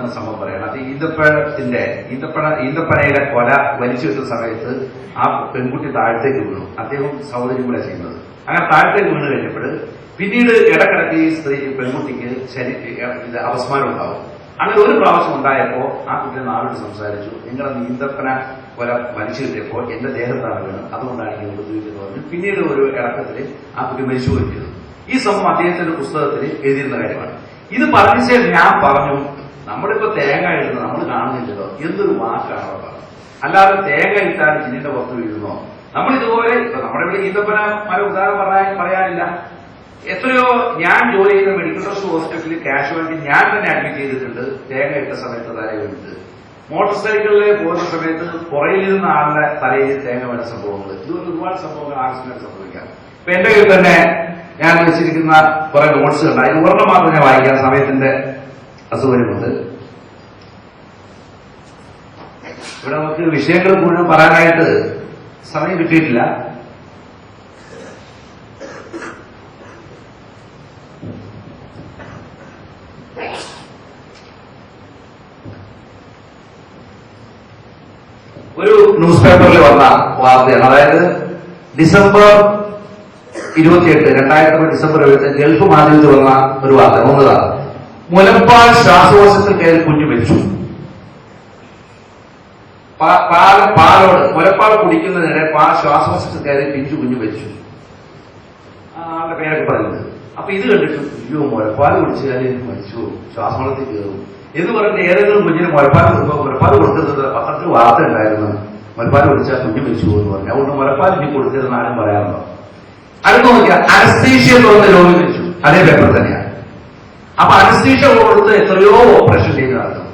എന്ന സംഭവം പറയണം. അത് ഈന്തപ്പനയുടെ കൊല വലിച്ചു വെക്കുന്ന സമയത്ത് ആ പെൺകുട്ടി താഴത്തേക്ക് വീണു. അദ്ദേഹം സഹോദരി കൂടെ ചെയ്യുന്നത്. അങ്ങനെ താഴത്തേക്ക് വീണ് കഴിഞ്ഞപ്പോൾ പിന്നീട് ഇടക്കിടക്ക് ഈ പെൺകുട്ടിക്ക് അപസ്മാരം ഉണ്ടാവും. അങ്ങനെ ഒരു പ്രാവശ്യം ഉണ്ടായപ്പോ ആ കുട്ടിയെ നാളോട് സംസാരിച്ചു, നിങ്ങളെ ഈന്തപ്പന കൊല വലിച്ചു കിട്ടിയപ്പോൾ എന്റെ ദേഹത്താണ് വീണ്, അതുകൊണ്ടാണ് എനിക്ക് ഉപദ്രവിക്കുന്നത് പറഞ്ഞു. പിന്നീട് ഒരു ഇടക്കത്തിൽ ആ കുട്ടി മരിച്ചു പോയിരിക്കുന്നു. ഈ സംഭവം അദ്ദേഹത്തിന്റെ പുസ്തകത്തിൽ എഴുതിയിരുന്ന കാര്യമാണ്. ഇത് പറഞ്ഞ ശേഷം ഞാൻ പറഞ്ഞു, നമ്മളിപ്പോ തേങ്ങ ഇടുന്നത് നമ്മൾ കാണുന്നില്ലല്ലോ, എന്തൊരു വാക്കാണ് അവർ പറഞ്ഞത്. അല്ലാതെ തേങ്ങ ഇട്ടാൽ ജിന്നിന്റെ പുറത്ത് വീഴുന്നോ? നമ്മളിതുപോലെ നമ്മുടെ ഇവിടെ ഈന്തപ്പന പല ഉദാഹരണം പറയാനില്ല. എത്രയോ ഞാൻ ജോലി ചെയ്യുന്ന മെഡിക്കൽ ട്രസ്റ്റ് ഹോസ്പിറ്റലിൽ കാഷ്വാലിറ്റി ഞാൻ തന്നെ അഡ്മിറ്റ് ചെയ്തിട്ടുണ്ട്. തേങ്ങ ഇട്ട സമയത്ത് തലയിൽ വീണിട്ട്, മോട്ടോർ സൈക്കിളിൽ പോകുന്ന സമയത്ത് പുറയിൽ നിന്ന ആളുടെ തലയിൽ തേങ്ങ വീണ സംഭവങ്ങൾ, ഇതുപോലെ ഒരുപാട് സംഭവങ്ങൾ ആക്സിഡന്റ് സംഭവിക്കാം. ഇപ്പൊ എന്റെ കയ്യിൽ തന്നെ ഞാൻ വെച്ചിരിക്കുന്ന കുറെ നോട്ട്സ് ഉണ്ട്. അതിന് ഒരെണ്ണം മാത്രം ഞാൻ വായിക്കാൻ, സമയത്തിന്റെ അസൗകര്യമുണ്ട്. ഇവിടെ നമുക്ക് വിഷയങ്ങൾ മുഴുവൻ പറയാനായിട്ട് സമയം കിട്ടിയിട്ടില്ല. ഒരു ന്യൂസ് പേപ്പറിൽ വന്ന വാർത്തയാണ്. അതായത് ഡിസംബർ 28, 2000 ഡിസംബർ 27 ഗൾഫ് മാധ്യമത്തിൽ വന്ന ഒരു വാർത്ത. ഒന്നതാണ്, മുലപ്പാൽ ശ്വാസകോശത്തിൽ കയറി കുഞ്ഞു മരിച്ചു. പാലോട് മുലപ്പാൽ കുടിക്കുന്നതിനിടെ ശ്വാസകോശത്തിൽ കയറി പിഞ്ചു കുഞ്ഞു മരിച്ചു. ആളുടെ പേരൊക്കെ പറയുന്നത്. അപ്പൊ ഇത് കണ്ടിട്ട്, അയ്യോ മുലപ്പാൽ കുടിച്ചാൽ മരിച്ചു, ശ്വാസമളത്തിൽ കയറും എന്ന് പറഞ്ഞിട്ട് ഏതെങ്കിലും കുഞ്ഞിന് മുലപ്പാൽ കൊടുക്കുന്നത് പത്രത്തിൽ വാർത്ത ഉണ്ടായിരുന്നു, മുലപ്പാൽ കുടിച്ചാൽ കുഞ്ഞു മരിച്ചു എന്ന് പറഞ്ഞു. അതുകൊണ്ട് മുലപ്പാൽ ഇനി കൊടുക്കരുതെന്ന് ആരും പറയാറുണ്ടോ? അടുത്ത് നോക്കിയാൽ അനസ്തീഷ്യ തോന്നുന്ന രോഗി മരിച്ചു, അതേ പേപ്പർ തന്നെയാണ്. അപ്പൊ അനസ്തീഷ്യ കൊടുത്ത് എത്രയോ ഓപ്പറേഷൻ ചെയ്ത് നടത്തും,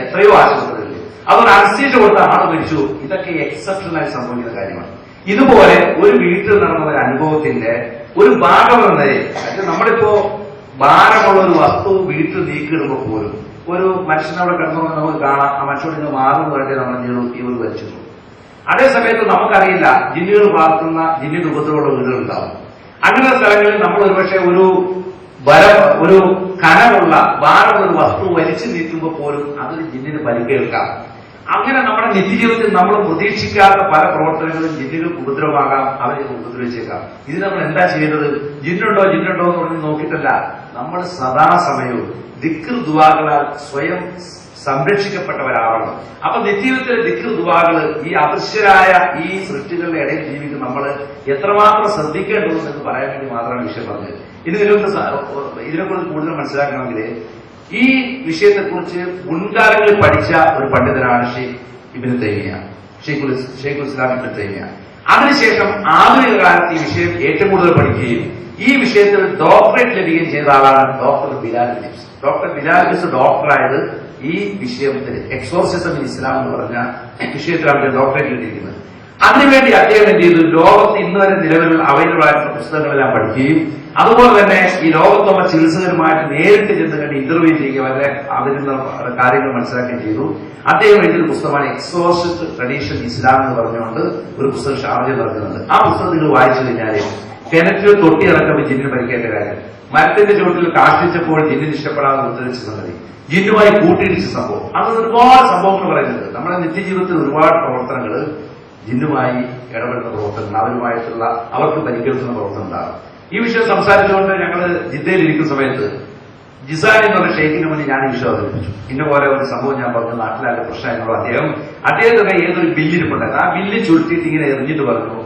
എത്രയോ ആശുപത്രികളിൽ. അതുകൊണ്ട് അനസ്തീഷ്യ കൊടുത്ത ആള് മരിച്ചു. ഇതൊക്കെ എക്സെപ്ഷനായി സംഭവിക്കുന്ന കാര്യമാണ്. ഇതുപോലെ ഒരു വീട്ടിൽ നടന്ന ഒരു അനുഭവത്തിന്റെ ഒരു ഭാഗം എന്ന നിലയിൽ, നമ്മളിപ്പോ ഭാരമുള്ള ഒരു വസ്തു വീട്ടിൽ നീക്കിയിടുമ്പോൾ പോലും ഒരു മനുഷ്യനവിടെ കിടന്നുകൊണ്ട് നമുക്ക് കാണാം, ആ മനുഷ്യനോട് ഇന്ന് മാറുന്നു വേണ്ടി നമ്മൾ ഇവർ വലിച്ചിട്ടു. അതേ സമയത്ത് നമുക്കറിയില്ല, ജിന്നുകൾ പാർക്കുന്ന ജിന്നിന്റെ ഉപദ്രവമുള്ള വീടുകളുണ്ടാവും. അങ്ങനെ സ്ഥലങ്ങളിൽ നമ്മൾ ഒരുപക്ഷെ ഒരു കനമുള്ള ഭാരമുള്ള ഒരു വസ്തു വലിച്ചു നീക്കുമ്പോൾ പോലും അതൊരു ജിന്നിന് പരിക്കേൽക്കാം. അങ്ങനെ നമ്മുടെ നിത്യജീവിതത്തിൽ നമ്മൾ പ്രതീക്ഷിക്കാത്ത പല പ്രവർത്തനങ്ങളും ജിന്നുകൾക്ക് ഉപദ്രവമാകാം, അവരെ ഉപദ്രവിച്ചേക്കാം. ഇത് നമ്മൾ എന്താ ചെയ്യുന്നത്? ജിന്നുണ്ടോ എന്ന് പറഞ്ഞ് നോക്കിയിട്ടല്ല, നമ്മൾ സദാസമയവും ദിക്ർ ദുആകളാൽ സ്വയം സംരക്ഷിക്കപ്പെട്ടവരാവണം. അപ്പൊ നിത്യജീവിതത്തിലെ ദിക്ർ ദുആകൾ ഈ അദൃശ്യരായ ഈ സൃഷ്ടികളുടെ ഇടയിൽ ജീവിക്കുന്ന നമ്മൾ എത്രമാത്രം ശ്രദ്ധിക്കേണ്ടതെന്ന് പറയാൻ വേണ്ടി മാത്രമാണ് വിഷയം പറഞ്ഞത്. ഇതിനെക്കുറിച്ച് കൂടുതൽ മനസ്സിലാക്കണമെങ്കിൽ ഈ വിഷയത്തെക്കുറിച്ച് മുൻകാലങ്ങളിൽ പഠിച്ച ഒരു പണ്ഡിതനാണ് ഷെയ്ഖുൽ ഇസ്ലാം ഇബ്നു തൈമിയ. അതിനുശേഷം ആധുനിക കാലത്ത് ഈ വിഷയം ഏറ്റവും കൂടുതൽ പഠിക്കുകയും ഈ വിഷയത്തിൽ ഡോക്ടറേറ്റ് ലഭിക്കുകയും ചെയ്ത ആളാണ് ഡോക്ടർ ബിലാൽ ലിബ്സ്. ഡോക്ടർ ബിലാൽ ലിബ്സ് ഡോക്ടറായത് ഈ വിഷയത്തിൽ എക്സോർസിസം ഇൻ ഇസ്ലാം എന്ന് പറഞ്ഞ വിഷയത്തിലാണ് ഡോക്ടറേറ്റ് കിട്ടിയിരിക്കുന്നത്. അതിനുവേണ്ടി അദ്ദേഹം എന്ത് ചെയ്തു? ലോകത്ത് ഇന്നുവരെ നിലവിൽ അവൈലബിൾ ആയിട്ടുള്ള പുസ്തകങ്ങളെല്ലാം പഠിക്കുകയും അതുപോലെ തന്നെ ഈ ലോകത്തുള്ള ചികിത്സകരുമായിട്ട് നേരിട്ട് ചെന്ന് കണ്ട് ഇന്റർവ്യൂ ചെയ്യുക, വരെ അതിലുള്ള കാര്യങ്ങൾ മനസ്സിലാക്കുകയും ചെയ്തു. അദ്ദേഹം എഴുതിയൊരു പുസ്തകമാണ് എക്സോർസിസ്റ്റ് ട്രഡീഷൻ ഇസ്ലാം എന്ന് പറഞ്ഞുകൊണ്ട് ഒരു പുസ്തകം ഷാർജയിൽ നടക്കുന്നുണ്ട്. ആ പുസ്തകം നിങ്ങൾ വായിച്ചു കഴിഞ്ഞാൽ കിണറ്റിൽ തൊട്ടി ഇറക്കുമ്പോൾ ജിന്നിന് പരിക്കേറ്റ കാര്യം, മരത്തിന്റെ ചുവട്ടിൽ കാഷ്ടിച്ചപ്പോൾ ജിന്നിന് ഇഷ്ടപ്പെടാതെ ഉദ്ധരിച്ച സംഗതി, ജിന്നുമായി കൂട്ടിയിടിച്ച സംഭവം, അങ്ങനെ ഒരുപാട് സംഭവങ്ങൾ പറയുന്നുണ്ട്. നമ്മുടെ നിത്യജീവിതത്തിൽ ഒരുപാട് പ്രവർത്തനങ്ങൾ ജിന്നുമായി ഇടപെടുന്ന പ്രവർത്തനങ്ങൾ, അവർക്ക് പരിക്കേൽക്കുന്ന പ്രവർത്തനം ഉണ്ടാകും. ഈ വിഷയം സംസാരിച്ചുകൊണ്ട് ഞങ്ങൾ ജിദ്ദയിൽ ഇരിക്കുന്ന സമയത്ത് ജിസാൻ എന്നുള്ള ഷെയ്ഖിന് മുന്നിൽ ഞാൻ ഈ വിഷയം അവതരിപ്പിച്ചു. ഇന്ന പോലെ ഒരു സംഭവം ഞാൻ പറഞ്ഞു, നാട്ടിലാകെ പ്രശ്നമായിട്ടുള്ള അദ്ദേഹത്തിന് ഏതൊരു ബില്ലിരിപ്പുണ്ടായിരുന്നു. ആ ബില്ല് ചുരുട്ടിയിട്ട് ഇങ്ങനെ എറിഞ്ഞിട്ട് പറഞ്ഞു,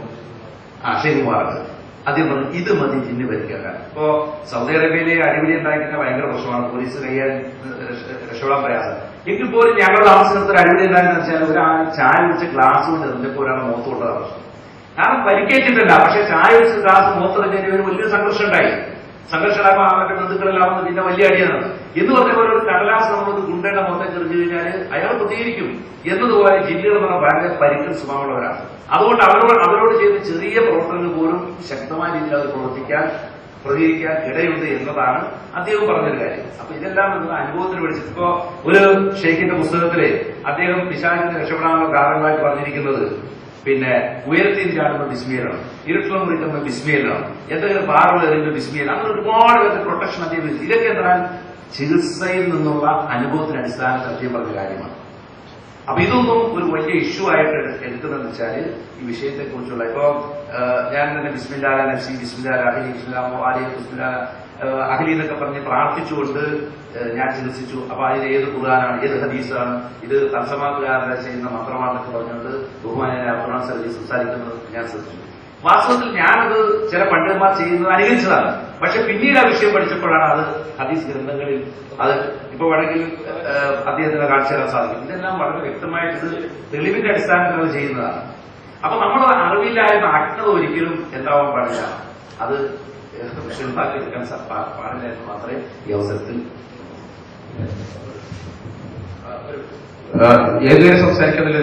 ഷെയ്ഖ് മുബാറക് അദ്ദേഹം പറഞ്ഞു, ഇത് മതി ജിന്ന് പരിക്കേക്കാൻ. ഇപ്പോ സൗദി അറേബ്യയിലെ അടിപിടി ഉണ്ടായിരിക്കുന്ന ഭയങ്കര പ്രശ്നമാണ്, പോലീസ് കയ്യാൻ രക്ഷപ്പെടാൻ പ്രയാസം. എങ്കിൽ പോലും ഞങ്ങൾ താമസിക്കുന്ന ഒരു അടിപിടി ഉണ്ടായെന്ന് വെച്ചാൽ ഒരാൾ ചായ കുടിച്ച് ഗ്ലാസ് കൊണ്ട് എറിഞ്ഞപ്പോൾ ഒരാൾ മുഖത്ത് കൊണ്ടതാണ് പ്രശ്നം. കാരണം പരിക്കേറ്റിട്ടില്ല, പക്ഷെ ചായ വെച്ച് ഗ്ലാസ് മുഖത്തെറിഞ്ഞതിന് ഒരു വലിയ സംഘർഷം ഉണ്ടായി. സംഘർഷം ഉണ്ടാകുമ്പോൾ അവരുടെ ബന്ധുക്കളെല്ലാം പിന്നെ വലിയ അടിയാണ് എന്ന് പറഞ്ഞപ്പോൾ ഒരു കടലാസ് നമ്മളൊരു ഗുണ്ടയുടെ മുഖത്തേക്ക് എറിഞ്ഞു കഴിഞ്ഞാൽ അയാൾ പ്രതികരിക്കും എന്നതുപോലെ ജില്ലകൾ എന്ന് പറഞ്ഞാൽ ഭയങ്കര പരിക്കൽ സ്വഭാവമുള്ളവരാണ്. അതുകൊണ്ട് അവരോട് ചെയ്ത ചെറിയ പ്രവർത്തനങ്ങൾ പോലും ശക്തമായ രീതിയിൽ അത് പ്രതികരിക്കാൻ ഇടയുണ്ട് എന്നതാണ് അദ്ദേഹം പറഞ്ഞൊരു കാര്യം. അപ്പൊ ഇതെല്ലാം അനുഭവത്തിന് പഠിച്ചിട്ട് ഇപ്പോ ഒരു ഷെയ്ഖിന്റെ പുസ്തകത്തില് അദ്ദേഹം പിശാചിനെ രക്ഷപ്പെടാനുള്ള കാരണങ്ങളായിട്ട് പറഞ്ഞിരിക്കുന്നത് പിന്നെ ഉയരത്തിൽ ചാടുന്ന ബിസ്മിയിലാണ്, ഇരുട്ടിൽ മുറിക്കുന്ന ബിസ്മിയിലാണ്, എന്തെങ്കിലും പാറുകൾ എറിയുന്ന ബിസ്മിയിൽ, അങ്ങനെ ഒരുപാട് പേരുടെ പ്രൊട്ടക്ഷൻ അദ്ദേഹം. ഇതൊക്കെ എന്നാൽ ചികിത്സയിൽ നിന്നുള്ള അനുഭവത്തിന് അടിസ്ഥാനം സത്യം പറഞ്ഞ കാര്യമാണ്. അപ്പൊ ഇതൊന്നും ഒരു വലിയ ഇഷ്യൂ ആയിട്ട് എടുക്കുന്നതെന്ന് വെച്ചാൽ ഈ വിഷയത്തെ കുറിച്ചുള്ള ഇപ്പൊ ഞാൻ തന്നെ ബിസ്മില്ലാ നഫ്സി ബിസ്മില്ലാ അഹ്ലി ബിസ്മില്ലാ ആലിയ ബിസ്മില്ലാ അഹ്ലി എന്നൊക്കെ പറഞ്ഞ് പ്രാർത്ഥിച്ചുകൊണ്ട് ഞാൻ ചികിത്സിച്ചു. അപ്പൊ അതിൽ ഏത് ഖുർആനാണ്, ഏത് ഹദീസാണ്, ഇത് തർജമാക്കാരുടെ ചെയ്യുന്ന മന്ത്രമാണെന്നൊക്കെ പറഞ്ഞുകൊണ്ട് ബഹുമാനായ അബ്ദുൽ സലീം സംസാരിക്കുന്നത് ഞാൻ ശ്രദ്ധിച്ചു. വാസ്തവത്തിൽ ഞാനത് ചില പണ്ഡിതന്മാർ ചെയ്യുന്നത് അനുകരിച്ചതാണ്. പക്ഷെ പിന്നീട് ആ വിഷയം പഠിച്ചപ്പോഴാണ് അത് ഹദീസ് ഗ്രന്ഥങ്ങളിൽ അത് ഇപ്പൊ വേണമെങ്കിൽ അദ്ദേഹത്തിന് കാണിച്ചു തരാൻ സാധിക്കും. ഇതെല്ലാം വളരെ വ്യക്തമായിട്ട് ഇത് തെളിവിന്റെ അടിസ്ഥാനത്തിൽ അത് ചെയ്യുന്നതാണ്. അപ്പൊ നമ്മൾ അറിവില്ലായ്മ അജ്ഞത ഒരിക്കലും എന്താവാൻ പാടില്ല, അത് എടുക്കാൻ പാടില്ല എന്ന് മാത്രമേ ഈ അവസരത്തിൽ ഏതുവരെ സംസാരിക്കുന്നില്ല.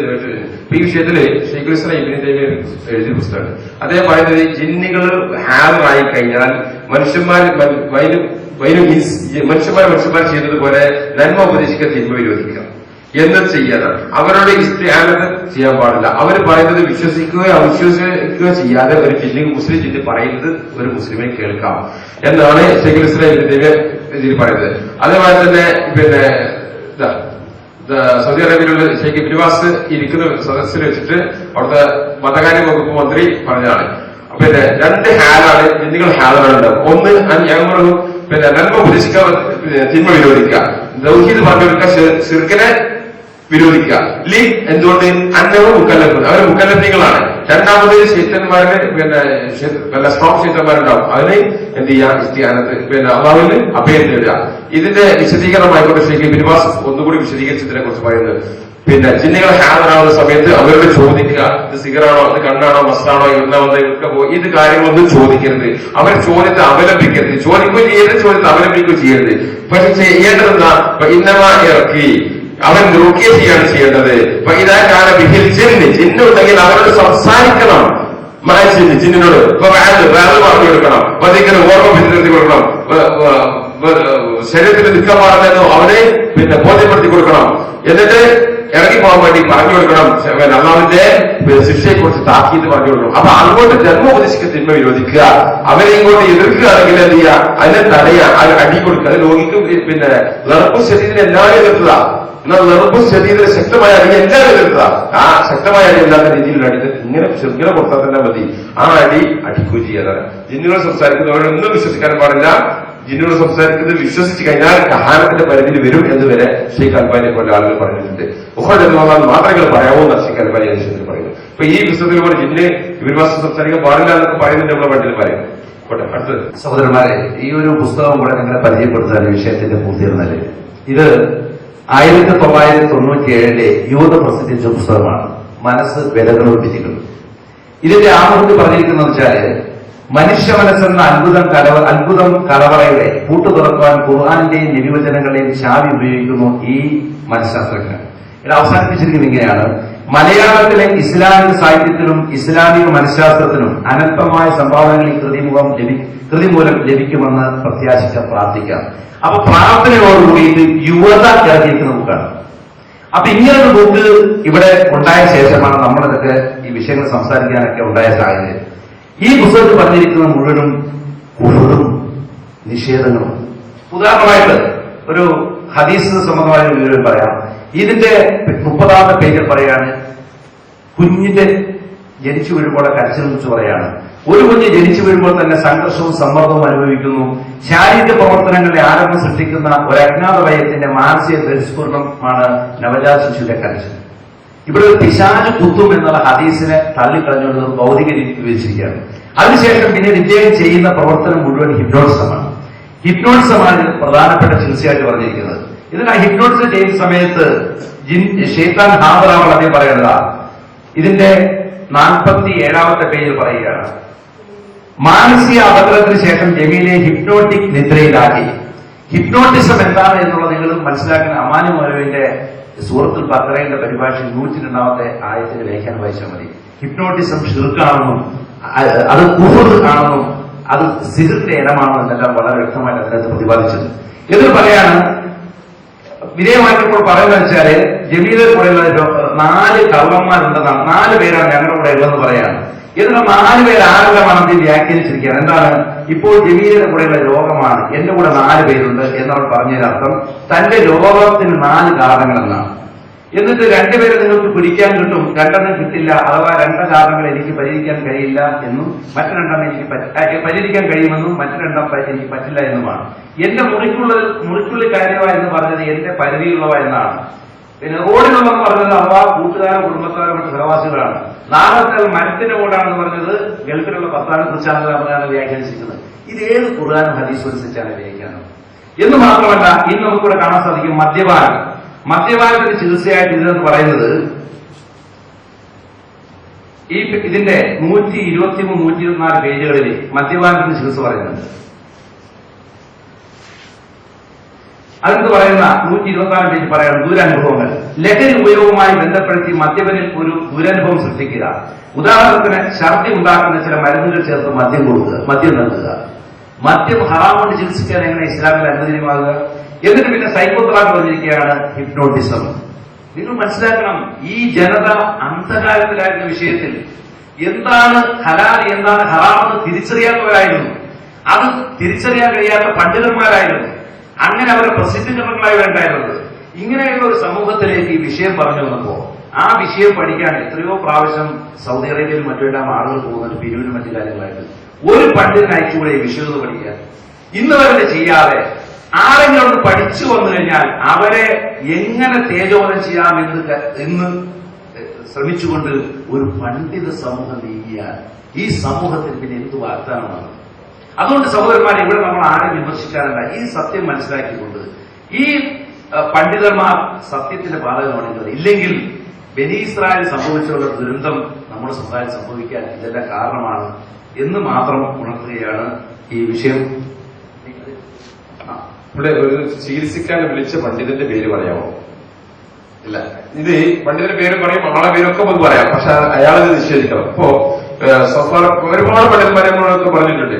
ഈ വിഷയത്തില് ഷെയ്ഖുൽ ഇസ്ലാം ഇബ്നു തൈമിയ എഴുതിയ പുസ്തകമാണ്. അദ്ദേഹം പറയുന്നത് ജിന്നുകൾ ഹാജറായി കഴിഞ്ഞാൽ മനുഷ്യന്മാർ ചെയ്യുന്നത് പോലെ നന്മ ഉപദേശിക്കാൻ തിന്മ വിരോധിക്കുക എന്ന് ചെയ്യാതെ അവരോട് ഇസ്തിആനത്ത് ചെയ്യാൻ പാടില്ല. അവർ പറയുന്നത് വിശ്വസിക്കുകയോ അവിശ്വസിക്കുകയോ ചെയ്യാതെ ഒരു മുസ്ലിം ജിന്ന് പറയുന്നത് ഒരു മുസ്ലിമെ കേൾക്കാം എന്നാണ് ഷെയ്ഖുൽ ഇസ്ലാം ഇബ്നു തൈമിയ ഇതിൽ പറയുന്നത്. അതേപോലെ തന്നെ പിന്നെ സൗദി അറേബ്യയിലുള്ള ഷെയ്ഖ് ഇബ്നു ബാസ് ഇരിക്കുന്ന സദസ്സിൽ വെച്ചിട്ട് അവിടുത്തെ മതകാര്യ വകുപ്പ് മന്ത്രി പറഞ്ഞതാണ്, പിന്നെ രണ്ട് ഹാലാണ് ജിന്നുകൾ ഹാജറുണ്ടാവും. ഒന്ന് ഞങ്ങൾ പിന്നെ നന്മ ഉപദേശിക്കാൻ തിന്മ വിരോധിക്കുക, ദൗഹീദ് പറഞ്ഞു കൊടുക്കുക, ശിർക്കിനെ വിരോധിക്കുക. ലീ എന്തുകൊണ്ട് അന്നവും മുക്കല്ലഫ് അവര് മുക്കല്ലഫീങ്ങളാണ്. രണ്ടാമത് ശൈത്തന്മാരുടെ പിന്നെ സ്ട്രോങ് ശൈത്തന്മാരുണ്ടാവും, അതിന് എന്ത് ചെയ്യാ ഇസ്തിആനത്ത് പിന്നെ അള്ളാഹുവിന് അഭയം തേടുക. ഇതിന്റെ വിശദീകരണമായിക്കൊണ്ട് ഷെയ്ഖ് ഇബ്നു ബാസ് ഒന്നുകൂടി വിശദീകരിച്ചതിനെ കുറിച്ച് പറയുന്നത്, പിന്നെ ജിന്നുകൾ ഹാജരാവുന്ന സമയത്ത് അവരോട് ചോദിക്കുക, ഇത് സിഗറാണോ, ഇത് കണ്ണാണോ, മസ്താണോ, എണ്ണാവുന്ന ഇവർക്ക് പോയി ഇത് കാര്യങ്ങളൊന്നും ചോദിക്കരുത്. അവർ ചോദ്യത്തെ അവലംബിക്കരുത്, ചോദിക്കുകയും ചെയ്യരുത്, ചോദ്യത്തെ അവലംബിക്കുകയും ചെയ്യരുത്. പക്ഷെ ചെയ്യേണ്ടതെന്താ, ഇന്നമാ ഇറക്കി അവൻ റുഖ്യ ചെയ്യാണ് ചെയ്യേണ്ടത്. ഇതാ കാല ബിഹിൽ ജിന്നുണ്ടെങ്കിൽ അവരോട് സംസാരിക്കണം. ജിന്നിനോട് വേറെ പറഞ്ഞു കൊടുക്കണം, പതിക്കന് ഓർമ്മ പിന്തുടർത്തി കൊടുക്കണം, ശരീരത്തിൽ നിൽക്കാൻ പാടില്ലെന്നോ അവനെ പിന്നെ ബോധ്യപ്പെടുത്തി കൊടുക്കണം. എന്നിട്ട് ഇറങ്ങി പോകാൻ വേണ്ടി പറഞ്ഞു കൊടുക്കണം. അള്ളാഹുവിന്റെ ശിക്ഷയെക്കുറിച്ച് താക്കീത് പറഞ്ഞു കൊടുക്കണം. അപ്പൊ അങ്ങോട്ട് ജന്മ ഉപദേശിക്ക് തിന്മ വിരോധിക്കുക, അവരെ ഇങ്ങോട്ട് എതിർക്കുകയാണെങ്കിൽ എന്ത് ചെയ്യുക, അതിനെ തടയുക, അത് അടി കൊടുക്കുക. അത് രോഗിക്കും പിന്നെ ലർപ്പു ശരീരത്തിന് എല്ലാവരും എതിർക്കുക. എന്നാൽ ലർപ്പു ശരീരത്തിന് ശക്തമായ അടി എല്ലാവരും എതിർക്കുക. ആ ശക്തമായ അടി അല്ലാത്ത രീതിയിൽ അടിക്കുന്നത് ഇങ്ങനെ കൊടുത്താൽ തന്നെ മതി. ആ അടി അടിക്കുകയും ചെയ്യാതാണ്. ജിന്നുകൾ സംസാരിക്കുന്നവരൊന്നും വിശ്വസിക്കാൻ പാടില്ല. ജിന്നോട് സംസാരിക്കുന്നത് വിശ്വസിച്ച് കഴിഞ്ഞാൽ കഹാനത്തിന്റെ പരിധിയിൽ വരും എന്ന് വരെ ഷെയ്ഖ് അൽബാനിയെ പോലെ ആളുകൾ പറഞ്ഞിട്ടുണ്ട്. മാത്രങ്ങൾ പറയാവോ ഷെയ്ഖ് അൽബാനി വിഷയത്തിൽ പറയുന്നു. ഇപ്പൊ ഈ പുസ്തകത്തിൽ പോലെ ജിന്ന് ഇബ്നു ബാസ് സംസാരിക്കാൻ പാടില്ല എന്നൊക്കെ പറയുന്നുണ്ട് നമ്മുടെ പണ്ടിൽ പറയും. അടുത്തത് സഹോദരന്മാരെ, ഈ ഒരു പുസ്തകം കൂടെ നിങ്ങളെ പരിചയപ്പെടുത്താൻ വിഷയത്തിന്റെ പൂർത്തീർന്നല്ലേ. ഇത് 1997 യൂത പ്രസിദ്ധീകരിച്ച പുസ്തകമാണ്, മനസ്സ് വിലകളും വിധികളും. ഇതിന്റെ ആമുഖത്തിൽ പറഞ്ഞിരിക്കുന്നത് വെച്ചാല് മനുഷ്യ മനസ്സെന്ന അത്ഭുതം കലവറയുടെ പൂട്ടു തുറക്കാൻ ഖുർആനിന്റെയും നിര്വചനങ്ങളുടെയും ചാവി ഉപയോഗിക്കുന്നു ഈ മനഃശാസ്ത്രജ്ഞൻ. ഇത് അവസാനിപ്പിച്ചിരിക്കുന്നത് ഇങ്ങനെയാണ്: മലയാളത്തിലെ ഇസ്ലാമിക സാഹിത്യത്തിനും ഇസ്ലാമിക മനഃശാസ്ത്രത്തിനും അനന്തമായ സംഭാവനകൾ ഈ കൃതി മൂലം ലഭിക്കുമെന്ന് പ്രത്യാശിക്കാം, പ്രാർത്ഥിക്കാം. അപ്പൊ പ്രാർത്ഥനയോടുകൂടി ഇത് യുവത ഇറങ്ങിയിരിക്കുന്ന ബുക്കാണ്. അപ്പൊ ഇങ്ങനൊരു ബുക്ക് ഇവിടെ ഉണ്ടായ ശേഷമാണ് നമ്മളിതൊക്കെ ഈ വിഷയങ്ങൾ സംസാരിക്കാനൊക്കെ ഉണ്ടായ സാഹചര്യം. ഈ പുസ്തകത്തിൽ പറഞ്ഞിരിക്കുന്ന മുഴുവനും കുഫറും നിഷേധങ്ങളും. ഉദാഹരണമായിട്ട് ഒരു ഹദീസ് സംബന്ധമായ ഒരു വിവരം പറയാം. ഇതിന്റെ 30ാമത്തെ പേജിൽ പറയാണ്, കുഞ്ഞിന്റെ ജനിച്ചു വീഴുമ്പോൾ കരച്ചിലിനെ കുറിച്ച് പറയാണ്. ഒരു കുഞ്ഞ് ജനിച്ചു വീഴുമ്പോൾ തന്നെ സംഘർഷവും സമ്മർദ്ദവും അനുഭവിക്കുന്നു. ശാരീരിക പ്രവർത്തനങ്ങളുടെ ആരംഭം സൃഷ്ടിക്കുന്ന ഒരു അജ്ഞാത ഭയത്തിന്റെ മാനസിക ദുഷ്പൂർണമാണ് നവജാത ശിശുവിന്റെ കരച്ചിൽ. ഇവിടെ ഒരു പിശാച് കുത്തും എന്നുള്ള ഹദീസിനെ തള്ളിക്കളഞ്ഞുകൊണ്ട് ഭൗതിക രീതി വിവരിച്ചിരിക്കുകയാണ്. അതിനുശേഷം പിന്നീട് ഇദ്ദേഹം ചെയ്യുന്ന പ്രവർത്തനം മുഴുവൻ ഹിപ്നോട്ടിസമാണ്. ഹിപ്നോട്ടിസമാണ് പ്രധാനപ്പെട്ട ചികിത്സയായിട്ട് പറഞ്ഞിരിക്കുന്നത്. ഇതിന് ആ ഹിപ്നോട്ടിസം ചെയ്യുന്ന സമയത്ത് ഷെയ്ത്താൻ ഹാജറാവൽ അദ്ദേഹം പറയേണ്ടതാ. ഇതിന്റെ 47ാമത്തെ പേജിൽ പറയുകയാണ്, മാനസിക അപകടത്തിന് ശേഷം ജമീലെ ഹിപ്നോട്ടിക് നിദ്രയിലാക്കി. ഹിപ്നോട്ടിസം എന്താണ് എന്നുള്ളത് നിങ്ങൾ മനസ്സിലാക്കുന്ന അമാനി മൗലവിന്റെ സൂറത്തുൽ ബഖറയുടെ പരിഭാഷയിൽ 102ാമത്തെ ആയത്തിന്റെ വ്യാഖ്യാനം വായിച്ചാൽ മതി. ഹിപ്നോട്ടിസം ഷിർക്കാണെന്നും അത് കുഫർ ആണെന്നും അത് സിഹിറിന്റെ ഇനമാണെന്നും എന്നെല്ലാം വളരെ വ്യക്തമായിട്ട് അതിനകത്ത് പ്രതിപാദിച്ചത്. ഇതിൽ പറയാണ്, വിധേയമാക്കിയപ്പോൾ പറയുന്നത് വെച്ചാല് ജമീലെ കൂടെയുള്ള 4 കള്ളന്മാരുണ്ടെന്നാണ്, 4 പേരാണ് ഞങ്ങളുടെ കൂടെ ഉള്ളതെന്ന് പറയാണ്. എന്നിട്ട് 4 പേര് ആരുടെ മണത്തിൽ വ്യാഖ്യാനിച്ചിരിക്കുകയാണ്. എന്താണ്? ഇപ്പോൾ ജമീലയുടെ കൂടെയുള്ള രോഗമാണ്, എന്റെ കൂടെ 4 പേരുണ്ട് എന്നവൾ പറഞ്ഞതിനർത്ഥം തന്റെ രോഗത്തിന് 4 കാരണങ്ങളെന്നാണ്. എന്നിട്ട് 2 പേരെ നിങ്ങൾക്ക് പിടിക്കാൻ കിട്ടും, 2 കിട്ടില്ല, അഥവാ 2 കാരണങ്ങൾ എനിക്ക് പരിഹരിക്കാൻ കഴിയില്ല എന്നും മറ്റു 2 എനിക്ക് പരിഹരിക്കാൻ കഴിയുമെന്നും മറ്റു 2 എനിക്ക് പറ്റില്ല എന്നുമാണ്. എന്റെ മുറിക്കുള്ളിൽ കാര്യവ എന്ന് പറഞ്ഞത് എന്റെ പരിധിയുള്ളവ എന്നാണ്. പിന്നെ റോഡിലുള്ളതെന്ന് പറഞ്ഞത് അഥവാ കൂട്ടുകാരോ കുടുംബക്കാരോ മറ്റു സഹവാസികളാണ്. 4 മരത്തിന്റെ കൂടാണെന്ന് പറഞ്ഞത് ഗൾഫിലുള്ള ഭർത്താവിനെ കുറിച്ചാണ് പറഞ്ഞാണ് വ്യാഖ്യാനിച്ചിരിക്കുന്നത്. ഇത് ഏത് ഖുർആനും ഹദീസും അനുസരിച്ചാണ് വ്യാഖ്യാനം എന്ന് മാത്രമല്ല, ഇന്ന് നമുക്കിവിടെ കാണാൻ സാധിക്കും മദ്യപാനത്തിന്റെ ചികിത്സയായിട്ട് ഇതെന്ന് പറയുന്നത് ഇതിന്റെ 123, 124 പേജുകളിൽ മദ്യപാനത്തിന്റെ ചികിത്സ പറയുന്നുണ്ട്. അതെന്ത് പറയുന്ന 124 പേജ് പറയുന്ന ദുരനുഭവങ്ങൾ. ലഹരി ഉപയോഗവുമായി ബന്ധപ്പെടുത്തി മദ്യപനിൽ ഒരു ദുരനുഭവം സൃഷ്ടിക്കുക. ഉദാഹരണത്തിന് ഛർദി ഉണ്ടാക്കുന്ന ചില മരുന്നുകൾ ചേർത്ത് മദ്യം നൽകുക. മദ്യം ഹറാം കൊണ്ട് ചികിത്സിക്കാൻ എങ്ങനെ ഇസ്ലാമിൽ അനുവദനീയമാകുക? എന്നിട്ട് പിന്നെ സൈക്കോതെറാപ്പി പറഞ്ഞിരിക്കുകയാണ് ഹിപ്നോട്ടിസം. നിങ്ങൾ മനസ്സിലാക്കണം, ഈ ജനത അന്ധകാരത്തിലായിരുന്ന വിഷയത്തിൽ എന്താണ് ഹലാൽ എന്താണ് ഹറാമെന്ന് തിരിച്ചറിയാത്തവരായിരുന്നു. അത് തിരിച്ചറിയാൻ കഴിയാത്ത പണ്ഡിതന്മാരായിരുന്നു. അങ്ങനെ അവരെ പ്രസിദ്ധീകരണങ്ങളായി വേണ്ടായിരുന്നത്. ഇങ്ങനെയുള്ള ഒരു സമൂഹത്തിലേക്ക് ഈ വിഷയം പറഞ്ഞു വന്നപ്പോ ആ വിഷയം പഠിക്കാൻ എത്രയോ പ്രാവശ്യം സൗദി അറേബ്യയിലും മറ്റുമെല്ലാം ആളുകൾ പോകുന്നുണ്ട്, പിരിവിനും മറ്റു കാര്യങ്ങളായിട്ട്. ഒരു പണ്ഡിതന് അയച്ചുകൂടെ ഈ വിഷയം പഠിക്കാൻ? ഇന്ന് വരെ ചെയ്യാതെ ആരെങ്കിലും ഒന്ന് പഠിച്ചു വന്നു കഴിഞ്ഞാൽ അവരെ എങ്ങനെ തേജോധനം ചെയ്യാമെന്ന് ശ്രമിച്ചുകൊണ്ട് ഒരു പണ്ഡിത സമൂഹം നീങ്ങിയാൽ ഈ സമൂഹത്തിന് പിന്നെ എന്ത് വാഗ്ദാനമാണ്? അതുകൊണ്ട് സഹോദരന്മാരെ, ഇവിടെ നമ്മൾ ആരും വിമർശിക്കാറില്ല. ഈ സത്യം മനസ്സിലാക്കിക്കൊണ്ട് ഈ പണ്ഡിതന്മാർ സത്യത്തിന്റെ ബാധകമാണെങ്കിൽ, ഇല്ലെങ്കിൽ ബനി ഇസ്രായേൽ സംഭവിച്ചുള്ള ദുരന്തം നമ്മുടെ സമുദായം സംഭവിക്കാൻ ഇതെല്ലാം കാരണമാണ് എന്ന് മാത്രം ഉണർത്തുകയാണ് ഈ വിഷയം. ഇവിടെ ഒരു ചികിത്സിക്കാൻ വിളിച്ച പണ്ഡിതന്റെ പേര് പറയാമോ? ഇല്ല. ഇത് പണ്ഡിതന്റെ പേര് പറയും, ആളെ പേരൊക്കെ നമുക്ക് പറയാം, പക്ഷെ അയാളത് നിഷേധിക്കണം. ഇപ്പോ ഒരുപാട് പണ്ഡിതന്മാരെ പറഞ്ഞിട്ടുണ്ട്,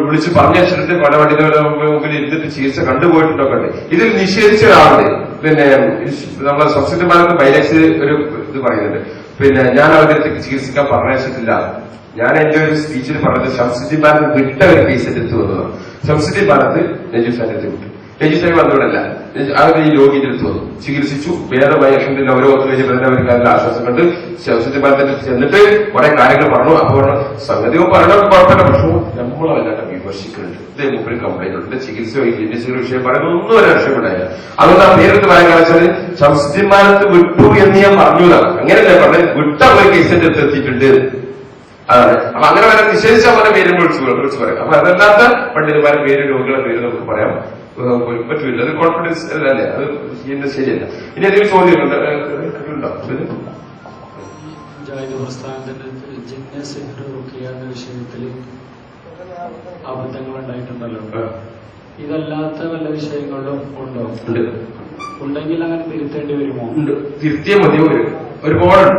വിളിച്ച് പറഞ്ഞു വെച്ചിട്ടുണ്ട്, പല പണ്ഡിതരുടെ മുമ്പിൽ ഇരുന്നിട്ട് ചികിത്സ കണ്ടുപോയിട്ടുണ്ടൊക്കെ ഉണ്ട്. ഇതിൽ നിഷേധിച്ച ഒരാളുണ്ട്. പിന്നെ നമ്മളെ സംസ്കൃത ഭാരത് ബൈലക്സ് ഒരു ഇത് പറയുന്നുണ്ട്, പിന്നെ ഞാൻ അവരുടെ ചികിത്സിക്കാൻ പറഞ്ഞിട്ടില്ല. ഞാൻ എന്റെ ഒരു സ്പീച്ചിൽ പറഞ്ഞത് ശംസുദ്ദീൻ ഭാരത് വിട്ട ഒരു കേസ് എടുത്തു വന്നതാണ്. ശംസുദ്ദീൻ ഭാരത് രജിസ്ഥാനത്ത് വിട്ടു. രജിസ്ഥാനി വന്നവിടല്ല, അവർ ഈ രോഗിയുടെ അടുത്ത് വന്നു, ചികിത്സിച്ചു, ഭേദമായി. അൽഹംദുലില്ലാ ഓരോ 10 കഴിഞ്ഞ അവർക്ക് അതിന്റെ ആശ്വാസം കണ്ട് ശംസുദ്ദീൻ ഭാരതിന്റെ ചെന്നിട്ട് കുറെ കാര്യങ്ങൾ പറഞ്ഞു. അപ്പോൾ സംഗതിയോ പറയണ കുഴപ്പമില്ല, പക്ഷേ നമ്മളല്ലാണ്ട് വിമർശിക്കുന്നുണ്ട്. ഇതേ മുമ്പിൽ കംപ്ലൈന്റ് ഉണ്ട്, ചികിത്സയോ ചികിത്സയുടെ വിഷയം പറയുന്നത് ഒന്നും ഒരു രക്ഷപ്പെടാല്ല. അതുകൊണ്ട് ആ പേരെടുത്ത് പറയാൻ കാണിച്ചാൽ ശംസുദ്ദീൻ ഭാരത് വിട്ടു എന്ന് ഞാൻ പറഞ്ഞതാണ്. അങ്ങനെയല്ലേ പറഞ്ഞത്, വിട്ട ഒരു കേസിന്റെ അടുത്ത് എത്തിയിട്ടുണ്ട്. അതാണ്. അപ്പൊ അങ്ങനെ വരെ നിഷേധിച്ച പോലെ പേര് വിളിച്ചു പറയാം. അപ്പൊ അതല്ലാത്ത പണ്ഡിതന്മാരുടെ പേര്, രോഗികളുടെ പേര് നമുക്ക് പറയാം പറ്റൂല. അത് കോൺഫിഡൻസ് അല്ലേ, അത് ചെയ്യുന്നത് ശരിയല്ല. ഇനി എന്തെങ്കിലും ചോദ്യം ഉണ്ടോ? പ്രസ്ഥാനത്തിന്റെ വിഷയത്തിൽ അബദ്ധങ്ങൾ ഉണ്ടായിട്ടുണ്ടല്ലോ. ഇതല്ലാത്ത വല്ല വിഷയങ്ങളും ഉണ്ടോ? ഉണ്ടെങ്കിൽ അങ്ങനെ തിരുത്തേണ്ടി വരുമോ? ഉണ്ട്, തിരുത്തിയേ മതിയോ? ഒരുപാടുണ്ട്,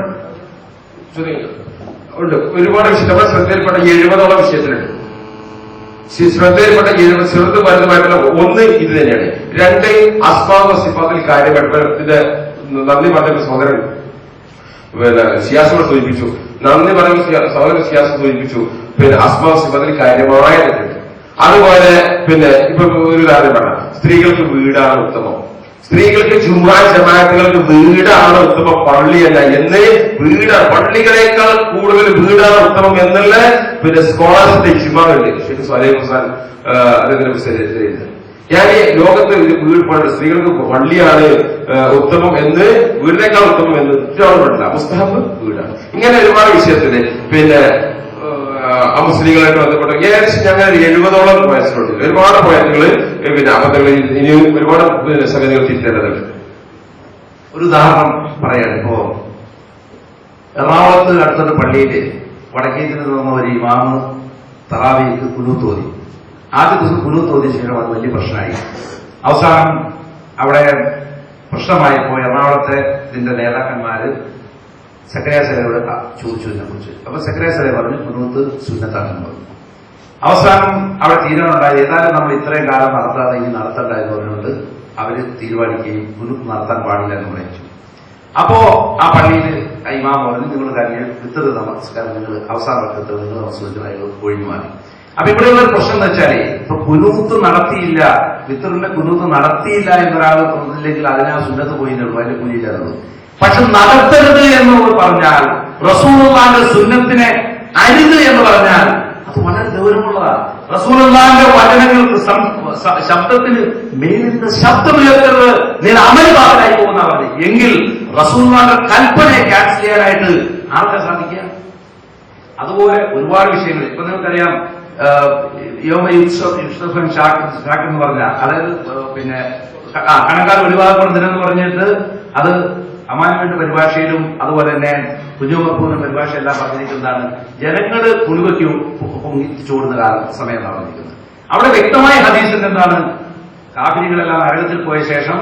ഉണ്ട്, ഒരുപാട് വിഷയം. നമ്മുടെ ശ്രദ്ധയിൽപ്പെട്ട 70ഓളം വിഷയത്തിലുണ്ട്. ശ്രദ്ധയിൽപ്പെട്ട 70 ചെറുതും വലുതുമായിട്ടുള്ള ഒന്ന് ഇത് തന്നെയാണ്. 2 അസ്മാവ് സിഫാത്തിൽ കാര്യമായിട്ട് നന്ദി പറഞ്ഞ സഹോദരൻ പിന്നെ ഷിയാസോട് സൂചിപ്പിച്ചു. നന്ദി പറഞ്ഞ സഹോദരൻ ഷിയാസ് സൂചിപ്പിച്ചു. പിന്നെ അസ്മാവ് സിഫാത്തിൽ കാര്യമായ തെറ്റുണ്ട്. അതുപോലെ പിന്നെ ഇപ്പൊ ഒരു ഉദാഹരണം പറഞ്ഞ സ്ത്രീകൾക്ക് വീടാണ് ഉത്തമം, സ്ത്രീകൾക്ക് ജുമാ ജമാഅത്തുകൾക്ക് വീടാണ് ഉത്തമം, പള്ളിയല്ല എന്ന്. പള്ളികളേക്കാൾ കൂടുതൽ വീടാണ് ഉത്തമം എന്നുള്ള പിന്നെ സ്കോളേഴ്സിന്റെ ഇജ്മാഉണ്ട്. ഷെയ്ഖ് സ്വാലിഹ് ഹുസൈൻ അതിന്റെ പുസ്തകത്തിൽ ഞാൻ ലോകത്ത് വീട് സ്ത്രീകൾക്ക് പള്ളിയാണ് ഉത്തമം എന്ന്, വീടിനേക്കാൾ ഉത്തമം എന്ന് ഒറ്റ മുസ്തഹബ് വീടാണ്. ഇങ്ങനെ ഒരുപാട് വിഷയത്തില് പിന്നെ അമുസ്ലിങ്ങളായിട്ട് ബന്ധപ്പെട്ട ഏകദേശം ഞങ്ങൾ 70ഓളം പോയന്റുണ്ട്. ഒരുപാട് പോയന്റുകൾ പിന്നെ അബദ്ധങ്ങൾ ഇനിയും ഒരുപാട് സംഗതികൾ തിരിച്ചേണ്ടതുണ്ട്. ഒരു ഉദാഹരണം പറയാണ്. ഇപ്പോ എറണാകുളത്ത് അടുത്തൊരു പള്ളിയില് വടക്കേറ്റിൽ നിന്ന ഒരു ഇമാമ് തറാവീക്ക് കുനൂത്ത് ഓതി. ആദ്യ ദിവസം കുനൂത്ത് ഓതിയ ശേഷം അത് വലിയ പ്രശ്നമായി. അവസാനം അവിടെ പ്രശ്നമായപ്പോ എറണാകുളത്തെ ഇതിന്റെ നേതാക്കന്മാര് സക്കറിയ സലയോട് ചോദിച്ചു ഇതിനെക്കുറിച്ച്. അപ്പൊ സക്കറിയ സല പറഞ്ഞു കുനൂത്ത് സുന്നത്താണെന്ന് പറഞ്ഞു. അവസാനം അവിടെ തീരുമാനമുണ്ടായത് ഏതായാലും നമ്മൾ ഇത്രയും കാലം നടത്താതെ ഇനി നടത്തണ്ട എന്ന് പറഞ്ഞുകൊണ്ട് അവര് തീരുമാനിക്കുകയും കുനൂത്ത് നടത്താൻ പാടില്ല എന്ന് പറയിച്ചു. അപ്പോ ആ പള്ളിയിൽ ഇമാം പറഞ്ഞു നിങ്ങൾ കഴിഞ്ഞ വിത്തർ നമസ്കാരം നിങ്ങൾ അവസാന വർഷത്തിൽ നിങ്ങൾ നമസ്കരിച്ചതായി ഒഴിഞ്ഞു മാറി. അപ്പൊ ഇവിടെയുള്ള ഒരു പ്രശ്നം എന്ന് വെച്ചാല് ഇപ്പൊ കുനൂത്ത് നടത്തിയില്ല, വിത്തറിന്റെ കുനൂത്ത് നടത്തിയില്ല എന്നൊരാൾ തോന്നില്ലെങ്കിൽ അതിനെ ആ സുന്നത്ത് പോയിന്നുള്ളൂ, അതിന്റെ കൂലിയില്ലാതെ. പക്ഷെ നടത്തരുത് എന്ന് പറഞ്ഞാൽ റസൂലുള്ളാഹിന്റെ സുന്നത്തിനെ അരുത് എന്ന് പറഞ്ഞാൽ അത് വളരെ ഗൗരവമുള്ളതാണ്. റസൂലുള്ളാഹിന്റെ വചനങ്ങൾക്ക് ശബ്ദത്തിന് മേലിന്റെ ശബ്ദമുയർത്തരുത്, നീ അമൽബാധനായി പോകുന്ന പറഞ്ഞു എങ്കിൽ റസൂലുള്ളാഹിന്റെ കൽപ്പനയെ ക്യാൻസൽ ചെയ്യാനായിട്ട് ആർക്കാ സാധിക്കുക? അതുപോലെ ഒരുപാട് വിഷയങ്ങൾ ഇപ്പൊ നിങ്ങൾക്കറിയാം. ഷാക്ക് എന്ന് പറഞ്ഞ അതായത് പിന്നെ കണക്കാർ ഒഴിവാക്കുന്ന ദിനം എന്ന് പറഞ്ഞിട്ട് അത് അമാനുവിന്റെ പരിഭാഷയിലും അതുപോലെ തന്നെ കുഞ്ഞുമർപ്പൂരിന്റെ പരിഭാഷയെല്ലാം പറഞ്ഞിരിക്കുന്നതാണ് ജനങ്ങള് കുളിവയ്ക്കും പൊങ്ങിച്ചോടുന്ന സമയം പറഞ്ഞിരിക്കുന്നത്. അവിടെ വ്യക്തമായ ഹദീസിൽ എന്താണ്? കാഫിരികളെല്ലാം നരകത്തിൽ പോയ ശേഷം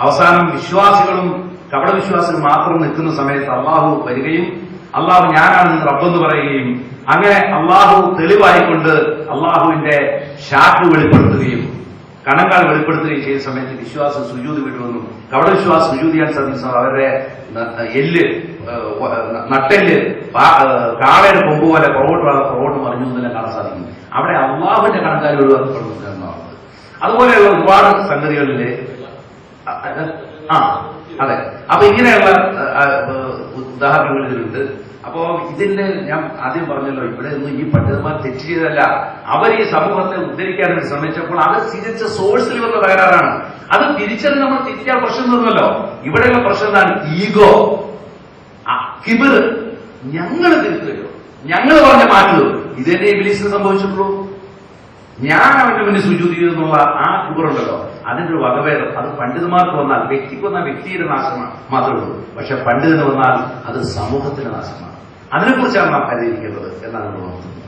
അവസാനം വിശ്വാസികളും കപടവിശ്വാസികളും മാത്രം നിൽക്കുന്ന സമയത്ത് അള്ളാഹു വരികയും അള്ളാഹു ഞാനാണ് നിങ്ങൾ റബ്ബെന്ന് പറയുകയും അങ്ങനെ അള്ളാഹു തെളിവായിക്കൊണ്ട് അള്ളാഹുവിന്റെ ഷാക്ക് വെളിപ്പെടുത്തുകയും കണങ്ങൾ വെളിപ്പെടുത്തുകയും ചെയ്ത സമയത്ത് വിശ്വാസം സുജൂദ് വിടുമെന്നും കപടവിശ്വാസം സുജൂദ് ചെയ്യാൻ സാധിക്കും അവരുടെ എല്ല് നട്ടെല്ല് കാളയുടെ കൊമ്പ് പോലെ പുറകോട്ട് മറിഞ്ഞു എന്നെല്ലാം കാണാൻ സാധിക്കും. അവിടെ അള്ളാഹുവിന്റെ കണക്കാർ ഒഴിവാക്കപ്പെടുന്നു എന്നാണ്. അതുപോലെയുള്ള ഒരുപാട് സംഗതികളില് അതെ. അപ്പൊ ഇങ്ങനെയുള്ള ഉദാഹരണങ്ങൾ ഇതിലുണ്ട്. അപ്പോ ഇതിന്റെ ഞാൻ ആദ്യം പറഞ്ഞല്ലോ, ഇവിടെ ഒന്നും ഈ പണ്ഡിതന്മാർ തെറ്റ് ചെയ്തതല്ല, അവർ ഈ സമൂഹത്തെ ഉദ്ധരിക്കാൻ വേണ്ടി ശ്രമിച്ചപ്പോൾ അത് തിരിച്ച സോഴ്സിൽ വന്ന തകരാറാണ്. അത് തിരിച്ചറിഞ്ഞ് നമ്മൾ തിരിക്കാൻ പ്രശ്നം തോന്നുമല്ലോ. ഇവിടെയുള്ള പ്രശ്നം എന്താണ്? ഈഗോ, കിബിർ. ഞങ്ങൾ തിരുത്തുകയോ ഞങ്ങൾ പറഞ്ഞ മാറ്റുകയോ ഇതന്നെ ഇബ്ലീസിന് സംഭവിച്ചിട്ടുള്ളൂ. ഞാൻ അവന്റെ മുന്നിൽ സുജൂദ് ചെയ്തെന്നുള്ള ആ കിബറുണ്ടല്ലോ, അതിന്റെ ഒരു വകഭേദം അത് പണ്ഡിതന്മാർക്ക് വന്നാൽ വ്യക്തിക്ക് വന്നാൽ വ്യക്തിയുടെ നാശമാണ് മാത്രമേ ഉള്ളൂ. പക്ഷെ പണ്ഡിതന് വന്നാൽ അത് സമൂഹത്തിന്റെ നാശമാണ്. അതിനെക്കുറിച്ചാണ് നാം പരിഹരിക്കേണ്ടത് എന്നാണ് നമ്മൾ നോക്കുന്നത്.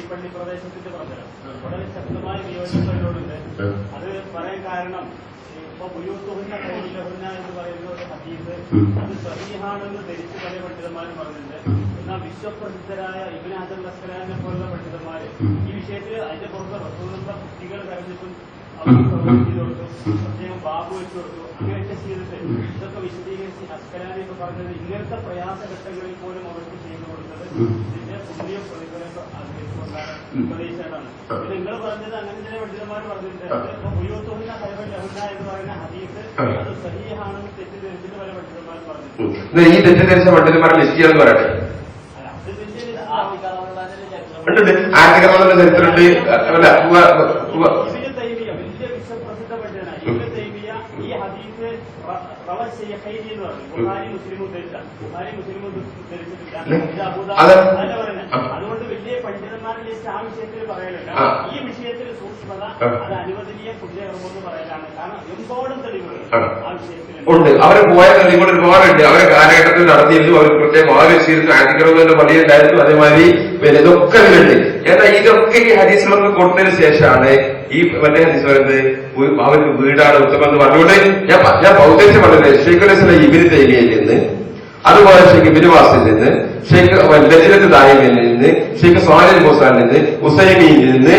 പള്ളി പ്രദേശത്തിന്റെ പ്രചരണം വളരെ ശക്തമായ നിയോജകരോടുണ്ട്. അത് പറയാൻ കാരണം ഇപ്പൊ ബുയൂത്തുഹുന്ന ഖൈറുലഹുന്ന എന്ന് പറയുന്ന ഒരു ഹദീസ് അത് സഹീഹാണെന്ന് ധരിച്ച് പല പണ്ഡിതന്മാരും പറഞ്ഞിട്ടുണ്ട്. എന്നാൽ വിശ്വപ്രസിദ്ധരായ ഇബ്നു ഹജർ അസ്ഖലാനിനെ പോലുള്ള പണ്ഡിതന്മാര് ഈ വിഷയത്തിൽ അതിന്റെ പുറത്ത് റസൂലുള്ളാഹിന്റെ കുട്ടികൾ കരഞ്ഞിട്ടും അവർ പ്രവർത്തി കൊടുത്തു, പ്രത്യേകം ബാബു വെച്ചു കൊടുത്തു, അങ്ങനെയൊക്കെ ചെയ്തിട്ട് ഇതൊക്കെ വിശദീകരിച്ച് അസ്ഖലാനിയൊക്കെ പറഞ്ഞത് ഇങ്ങനത്തെ പ്രയാസഘട്ടങ്ങളിൽ പോലും അവർക്ക് ചെയ്തു കൊടുത്തത് ഇതിന്റെ പുണ്യ പ്രതിഫലം ഉപദേശിച്ചാണ്. നിങ്ങൾ പറഞ്ഞത് അങ്ങനെ ചില പണ്ഡിതന്മാർ പറഞ്ഞിട്ടുണ്ട്. ഇപ്പൊ ബുയൂത്തുഹുന്ന ഖൈറുലഹുന്ന എന്ന് പറയുന്ന ഹദീസ് അത് സഹീഹാണെന്ന് തെറ്റിദ്ധരിച്ചിട്ട് പല പണ്ഡിതന്മാരും പറഞ്ഞിട്ടുണ്ട്. ഈ തെറ്റിദ്ധരിച്ച പണ്ഡിതന്മാരെ ലിസ്റ്റ് ചെയ്യാൻ പറയട്ടെ. ആർത്തികമാണെന്ന ചരിത്രമുണ്ട്. വലിയ വിശ്വപ്രസിദ്ധ പണ്ഡിതനാണ് ഇബ്നു തൈമിയ. ഈ ഹദീസ് റവശൈഖൈനി എന്ന് പറഞ്ഞു. ബുഖാരി മുസ്ലിം ഉദ്ധരിച്ച ബുഖാരി മുസ്ലിം ഉദ്ധരിച്ചിട്ടില്ല. അതല്ല പറയുന്നത്. അതുകൊണ്ട് വലിയ പണ്ഡിതന്മാരുടെ ലിസ്റ്റ് ആ വിഷയത്തിൽ പറയലില്ല. ഈ വിഷയത്തിൽ സൂക്ഷ്മത അത് അനുവദനീയ പുണ്യകർമ്മം പറയലാണ്. കാരണം എമ്പോഴും തെളിവുകൾ ആ വിഷയത്തിൽ ഉണ്ട്. അവരെ പോയ തെളിവുകൾ ഒരുപാടുണ്ട്. അവരെ കാലഘട്ടത്തിൽ നടത്തിയിരുന്നു. അവർ പ്രത്യേകം ആലോചിച്ചിരുന്നു. ആന്റിക്കറോന്റെ പള്ളിയുണ്ടായിരുന്നു. അതേമാതിരി പിന്നെ ഇതൊക്കെ ഇതിലുണ്ട്. എന്നാൽ ഇതൊക്കെ ഈ ഹദീസുകളൊക്കെ കൊടുത്തതിന് ശേഷമാണ് ഈ മറ്റേ ഹദീസ് പറയുന്നത് അവർക്ക് വീടാണ് ഉത്തമം എന്ന് പറഞ്ഞുകൊണ്ട് ഞാൻ പൗദ്ദേശം പറഞ്ഞത് ഷെയ്ഖുൽ ഇബ്നു തൈമിയയിൽ നിന്ന്, അതുപോലെ ഷെയ്ഖ് ഇബ്നു വാസിൽ നിന്ന്, ഷെയ്ഖ് ലജ്നത്ത് ദായിമിയിൽ നിന്ന്, ഷെയ്ഖ് സ്വാലിഹ് മുസാനിൽ നിന്ന്, ഉസൈമിയിൽ നിന്ന്,